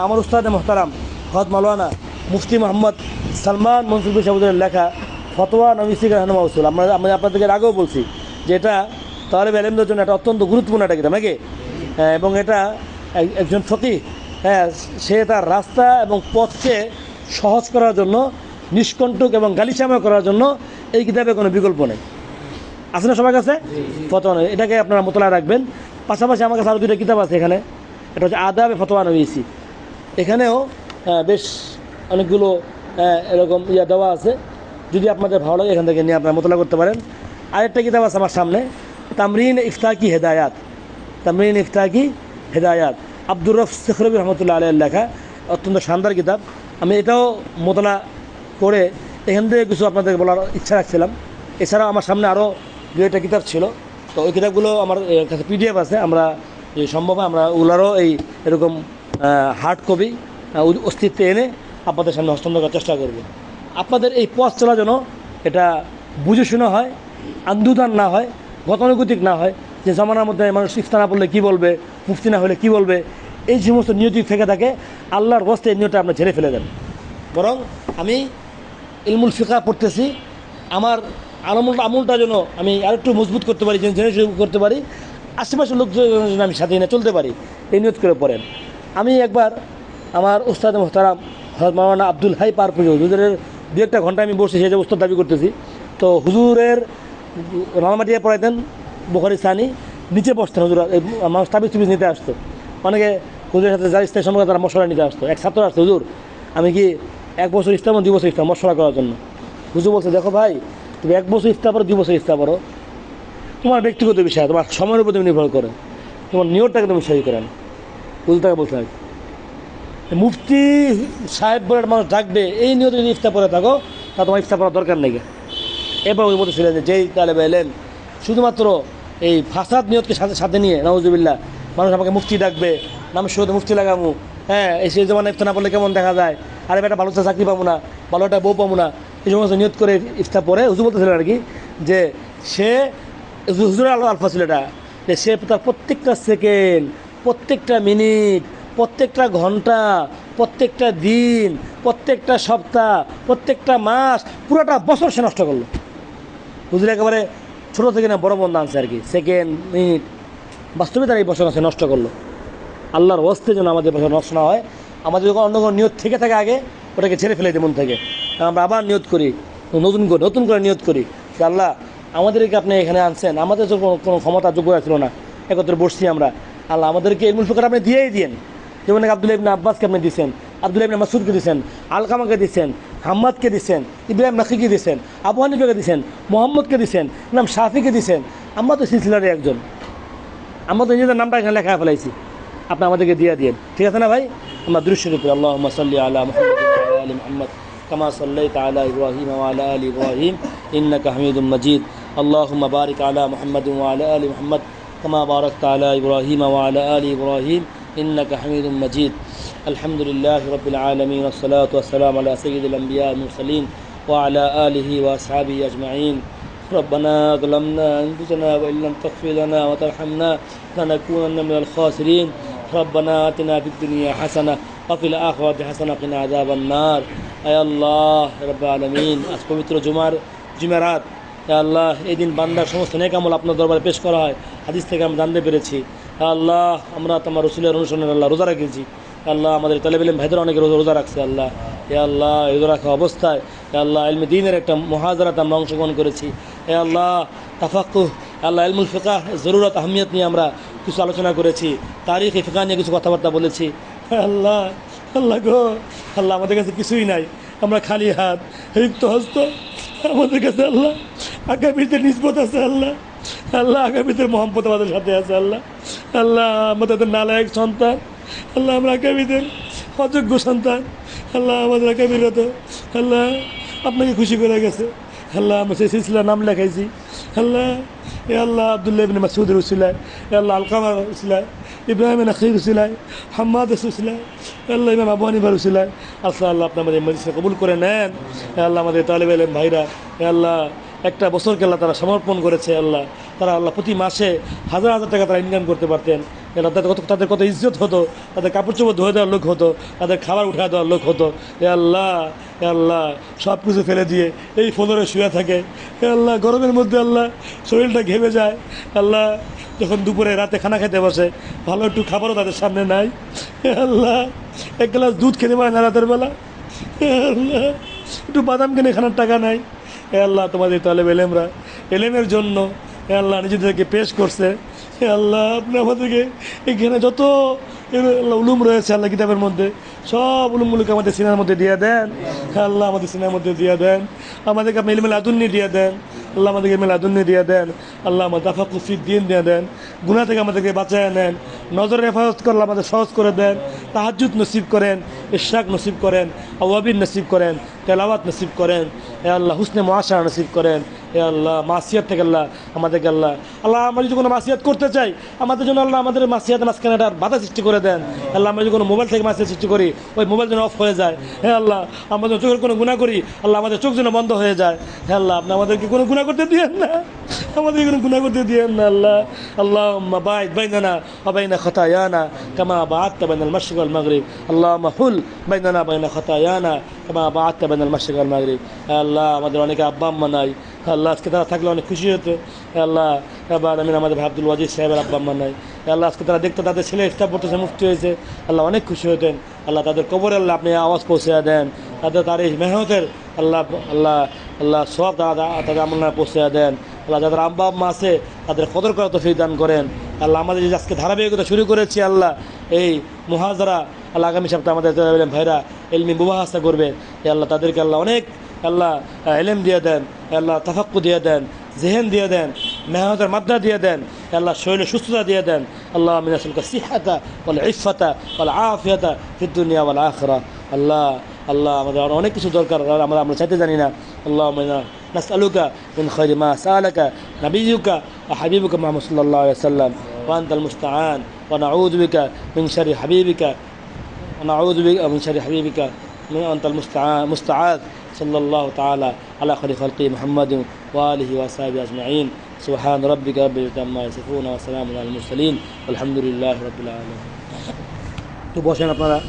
আমার উস্তাদ মোহতারাম হজরত মাওলানা মুফতি মোহাম্মদ সালমান মনসুর সাহেবের লেখা ফতোয়া নবিসিকা রহনুমা উসুল। আমি আপনাদেরকে আগেও বলছি যে এটা তালেব ইলমদের জন্য একটা অত্যন্ত গুরুত্বপূর্ণ একটা কিতাব নাকি, এবং এটা একজন ফকিহ, হ্যাঁ, সে তার রাস্তা এবং পথকে সহজ করার জন্য, নিষ্কণ্টক এবং গালিচামা করার জন্য এই কিতাবে কোনো বিকল্প নেই। আছে না সবার কাছে ফতোয়া নবী? এটাকে আপনারা মোতলা রাখবেন। পাশাপাশি আমার কাছে আরও দুটো কিতাব আছে এখানে। এটা হচ্ছে আদাবে ফতোয়া নবীসি। এখানেও বেশ অনেকগুলো এরকম দেওয়া আছে। যদি আপনাদের ভালো লাগে এখান থেকে নিয়ে আপনারা মোতলা করতে পারেন। আরেকটা কিতাব আছে আমার সামনে, তামরিন ইফতাকি হেদায়াত। তামরিন ইফতাকি হেদায়াত আব্দুর রফ সেখরবি রহমতুল্লাহ আলাইহির লেখা, অত্যন্ত শানদার কিতাব। আমি এটাও মোতলা করে এখান থেকে কিছু আপনাদেরকে বলার ইচ্ছা রাখছিলাম। এছাড়াও আমার সামনে আরও দু একটা কিতাব ছিল, তো ওই কিতাবগুলো আমার কাছে পিডিএফ আছে। আমরা যে সম্ভব হয় আমরা ওগুলারও এরকম হার্ড কপি অস্তিত্বে এনে আপনাদের সামনে হস্তান্তর করার চেষ্টা করব। আপনাদের এই পথ চলা যেন এটা বুঝে শোনা হয়, আন্দোলন না হয়, গতানুগতিক না হয়, যে জমানার মধ্যে মানুষ ইফতার না পড়লে কী বলবে, মুফতি না হলে কী বলবে, এই সমস্ত নিয়তি থেকে থাকে। আল্লাহর বস্তে এই নিয়তটা আপনার ঝেড়ে ফেলে দেন। বরং আমি ইলমুল ফিকা পড়তেছি, আমার আমলটা যেন আমি আরেকটু মজবুত করতে পারি, জেনে করতে পারি, আশেপাশের লোক যেন আমি সাথে নিয়ে চলতে পারি, এই নিয়ত করে পড়েন। আমি একবার আমার উস্তাদ মোহতারাম হযরত মাওলানা আব্দুল হাই পারপুরি হুজুরের দু একটা ঘন্টা আমি বসে সেই যে উস্তাদ দাবি করতেছি, তো হুজুরের রাঙামাটিয়া পড়াইতেন বুখারী সানি, নিচে বসতেন হুজুর, মানুষ তাবিজ তুবিজ নিতে আসতো, অনেকে হুজুরের সাথে যার ইস্তের সম্পর্কে তারা মশলা নিতে আসতো। এক ছাত্র আসতো, হুজুর আমি কি 1 বছর ইফতার 2 বছর ইফতার মশলা করার জন্য। হুজুর বলছে, দেখো ভাই, তুমি 1 বছর ইফতার করো 2 বছর ইফতার করো, তোমার ব্যক্তিগত বিষয়, তোমার সময়ের উপর তুমি নির্ভর করে, তোমার নিয়তটাকে তুমি সহি করেন। হুজুর তাকে বলছে, মুফতি সাহেব বলে মানুষ ডাকবে, এই নিয়ত যদি ইফতার পরে থাকো তা তোমার ইফতার পড়ার দরকার নেই। এরপর ওই মতো ছিলেন যে যেই তালেবে এলেন শুধুমাত্র এই ফাসাদ নিয়তকে সাথে নিয়ে, নাউজুবিল্লাহ, মানুষ আমাকে মুফতি ডাকবে, নাম শুরুতে মুফতি লাগামু, হ্যাঁ, এই সেই জমানে ইফতার না পড়লে কেমন দেখা যায়, আরে বেটা ভালো চাকরি পাবো না, ভালো একটা বউ পাবো না, এই সমস্ত নিয়ত করে ইফতার পরে হুজুর বলতেছিলেন আর কি, যে সে হুজুরের আলফা ছিল এটা, যে সে তার প্রত্যেকটা সেকেন্ড, প্রত্যেকটা মিনিট, প্রত্যেকটা ঘন্টা, প্রত্যেকটা দিন, প্রত্যেকটা সপ্তাহ, প্রত্যেকটা মাস, পুরোটা বছর সে নষ্ট করলো। হুজুর একেবারে ছোটো থেকে না বড় বন্ধ আনছে আর কি, সেকেন্ড মিনিট, বাস্তবে তার এই বছর আছে নষ্ট করলো। আল্লাহর ওয়াস্তে যেন আমাদের বছর নষ্ট না হয়। আমাদের যখন অন্য কোনো নিয়ত থেকে থাকে আগে, ওটাকে ছেড়ে ফেলে দিই মন থেকে, আমরা আবার নিয়ত করি, নতুন করে নিয়ত করি যে আল্লাহ আমাদেরকে আপনি এখানে আনছেন, আমাদের তো কোনো ক্ষমতা যোগ্য ছিল না, একত্রে বসছি আমরা, আল্লাহ আমাদেরকে ইলমুল ফিকর আপনি দিয়েই দিয়েন। যেমন আব্দুল্লাহ ইবনে আব্বাসকে আপনি দিয়েছেন, আব্দুল্লাহ ইবনে মাসউদকে দিয়েছেন, আলকামাকে দিয়েছেন, হাম্মাদকে দিয়েছেন, ইব্রাহিম নাখিকে দিয়েছেন, আবু হানিফাকে দিয়েছেন, মোহাম্মদকে দিয়েছেন, ইমাম শাফিকে দিয়েছেন। আমরা তো সিলসিলারই একজন, আমরা তো নিজেদের নামটা এখানে লেখা ফেলাইছি, আপনি আমাদেরকে দিয়ে দিয়েন। ঠিক আছে না ভাই? আমরা দুরূদ শরীফ পড়ি, আল্লাহুম্মা সাল্লি আলা মুহাম্মাদ ওয়া আলা আলি মুহাম্মাদ কামা সাল্লাইতা আলা ইব্রাহিম ওয়া আলা আলি ইব্রাহিম ইন্নাকা হামিদুম মাজিদ। আল্লাহুম্মা বারিক আলা মুহাম্মাদ ওয়া আলা আলি মুহাম্মাদ কামা বারাকতা আলা ইব্রাহিম ওয়া আলা আলি ইব্রাহিম ইন্নাকা হামিদুম মাজিদ। আলহামদুলিল্লাহি রাব্বিল আলামিন ওয়াস সালাতু ওয়াস সালামু আলা সাইয়্যিদিল আমবিয়া ওয়াল মুরসালিন ওয়া আলা আলিহি ওয়া আসহাবিহি আজমাইন। ربنا ظلمنا أنفسنا وإن لم تغفر لنا وترحمنا لنكونن من الخاسرين. ربنا آتنا في الدنيا حسنة وفي الآخرة حسنة وقنا عذاب النار. يا الله رب العالمين, আজ পবিত্র জুমেরাত, ইয়া আল্লাহ, এই দিন বান্দার সমস্ত নেক আমল আপনার দরবারে পেশ করা হয়, হাদিস থেকে আমরা জানতে পেরেছি। ইয়া আল্লাহ, আমরা তোমার রাসূলের অনুসরণে আল্লাহ রোজা রেখেছি। আল্লাহ, আমাদের তালেব ইলম ভাইদের অনেকে রোজা রাখছে আল্লাহ। ইয়া আল্লাহ, রোজা রাখা অবস্থায় ইয়া আল্লাহ ইলমে দ্বীনের একটা মুহাজারাতে আমরা অংশগ্রহণ করেছি। ইয়া আল্লাহ, তাফাক্কুহ, আল্লাহ ইলমুল ফিকাহ জরুরত আহমিয়ত নিয়ে আমরা কিছু আলোচনা করেছি, তারিখ ফিকাহ নিয়ে কিছু কথাবার্তা বলেছি। আল্লাহ, আল্লাহ গো, আল্লাহ আমাদের কাছে কিছুই নাই, আমরা খালি হাত, রিক্ত হস্ত। আমাদের কাছে আল্লাহ আগামীদের নিসবত আছে আল্লাহ, আল্লাহ আগামীদের মোহাম্মদ আমাদের সাথে আছে আল্লাহ। আল্লাহ, আমাদের নালায়েক সন্তান আল্লাহ, আমরা আগামীদের অযোগ্য সন্তান আল্লাহ, আমাদের আগামীরা তো আল্লাহ আপনাকে খুশি করে গেছে আল্লাহ। আমরা সেই সিলসিলার নাম লেখাইছি আল্লাহ। এ আল্লাহ, আব্দুল্লাহ ইবনে মাসউদের উসিলায়, এ আল্লাহ আলকামার উসিলায়, ইব্রাহিম নাখির উসিলায়, হাম্মাদের উসিলায়, আল্লাহ ইমাম আবু হানিফার উসিলায়, আল্লাহ আল্লাহ আপনি আমাদের মজলিসে কবুল করে নেন। এ আল্লাহ, আমাদের তালেব ইলম ভাইরা এ আল্লাহ একটা বছরকে আল্লাহ তারা সমর্পণ করেছে আল্লাহ, তারা আল্লাহ প্রতি মাসে হাজার হাজার টাকা তারা ইনকাম করতে পারতেন আল্লাহ, তাদের কত ইজ্জত হতো, তাদের কাপড় চোপড় ধুয়ে দেওয়ার লোক হতো, তাদের খাবার উঠা দেওয়ার লোক হতো। এ আল্লাহ সব কিছু ফেলে দিয়ে এই ফ্লোরে শুয়ে থাকে। আল্লাহ গরমের মধ্যে আল্লাহ শরীরটা ঘেমে যায় আল্লাহ, যখন দুপুরে রাতে খানা খেতে বসে ভালো একটু খাবারও তাদের সামনে নাই। আল্লাহ এক গ্লাস দুধ খেতে পারে না রাতের বেলা। আল্লাহ একটু বাদাম কিনে খানার টাকা নাই। আল্লাহ তোমাদের তালেব এলেমরা এলেমের জন্য আল্লাহ নিজেদেরকে পেশ করছে। আল্লাহ আপনি আমাদেরকে এখানে যত আল্লাহ উলুম রয়েছে আল্লাহ কিতাবের মধ্যে সব উলুমগুলোকে আমাদের সিনার মধ্যে দিয়ে দেন। আল্লাহ আমাদের সিনার মধ্যে দিয়ে দেন, আমাদেরকে আপনি ইলমে লাদুন্নি দিয়ে দেন। আল্লাহ আমাদেরকে ইলমে লাদুন্নি দিয়ে দেন। আল্লাহ আমাদের তাফাক্কুহ ফিদ্দীন দিয়ে দেন, গুনাহ থেকে আমাদেরকে বাঁচায় নেন, নজরের হেফাজত করলে আমাদের সহজ করে দেন, তাহাজ্জুদ নসিব করেন, ইশরাক নসিব করেন, আওয়াবিন নসিব করেন, তেলাওয়াত নসিব করেন। আল্লাহ হুসনে মুআশারা নসিব করেন। আল্লাহ মাসিয়াত থেকে আল্লাহ আমাদেরকে আল্লাহ আমরা যদি কোনো মাসিয়াত করতে চাই আমাদের জন্য আল্লাহ আমাদের মাসিয়াত মাঝখানে একটা বাধা সৃষ্টি করে দেন। আল্লাহ আমরা যদি কোনো মোবাইল থেকে মাসিয়াত সৃষ্টি করি ওই মোবাইল যেন অফ হয়ে যায়। আল্লাহ আমরা যদি চোখের কোনো গুনাহ করি আল্লাহ আমাদের চোখ যেন বন্ধ হয়ে যায়। আল্লাহ আপনি আমাদেরকে কোনো গুনাহ করতে দিয়েন না, আমাদের কোনো গুনাহ করতে দিয়েন না। আল্লাহ আল্লাহুম্মা বা'id বাইনানা ওয়া বাইনা খাতায়ানা কামা বা'adta বাইনাল মাশরিক ওয়াল মাগরিব। আল্লাহুম্মা হুল বাইনানা বাইনা খাতায়ানা কামা বা'adta বাইনাল মাশরিক ওয়াল মাগরিব। আল্লাহ আমাদের অনেকে আব্বা আম্মা নাই, আল্লাহ আজকে তারা থাকলে অনেক খুশি হতো। আল্লাহ এবার আমি আমাদের ভাই আব্দুল ওয়াজিদ সাহেবের আব্বা আম্মা নাই, আল্লাহ আজকে তারা দেখতো তাদের ছেলে স্টাফ পড়তেছে মুফতি হয়েছে, আল্লাহ অনেক খুশি হতেন। আল্লাহ তাদের কবরে আল্লাহ আপনি আওয়াজ পৌঁছে দেন, তার এই মেহনতের আল্লাহ আল্লাহ আল্লাহ সব তাদের আমল নামে পৌঁছে দেন। আল্লাহ যাদের আব্বা আম্মা আছে তাদের কদর করার তৌফিক দান করেন। আল্লাহ আমাদের যে আজকে ধারাবাহিকতা শুরু করেছি আল্লাহ এই মুহাজারা, আল্লাহ আগামী সপ্তাহে আমাদের ভাইরা ইলমি মুবাহাসা করবে। আল্লাহ তাদেরকে আল্লাহ অনেক আল্লাহ ইলম দিয়ে দেন, আল্লাহ তাফাক্কুহ দিয়ে দেন, জেহেন দিয়ে দেন, মেহনতের মাত্রা দিয়ে দেন, আল্লাহ শরীরে সুস্থতা দিয়ে দেন। আল্লাহ মিনাসুলকা সিহাতা ওয়াল ইফাতা ওয়াল আফিয়াতা ফিদ দুনিয়া ওয়াল আখিরা। আল্লাহ আল্লাহ আমাদের আরও অনেক কিছু দরকার আমরা চাইতে জানি না। আল্লাহ নাসআলুকা মিন খায়রি মা সাআলাকা নাবিয়্যুকা ওয়া হাবিবুকা মুহাম্মদ সাল্লাল্লাহু আলাইহি ওয়াসাল্লাম ওয়া আনতাল মুস্তাআন ওয়া নাউযু বিকা মিন শাররি হাবিবিকা ওয়া নাউযু বিকা মিন শাররি হাবিবিকা আনতাল মুস্তাআদ সাল্লাল্লাহু তাআলা আলা খায়রি খালকি মুহাম্মাদিন ওয়া আলিহি ওয়া সাহবিহি আজমাইন। সুবহান রাব্বিকা রাব্বিল ইজ্জাতি আম্মা ইয়াসিফুন ওয়া সালামুন আলাল মুরসালিন ওয়ালহামদুলিল্লাহি রাব্বিল আলামিন। তো বসেন আপনারা।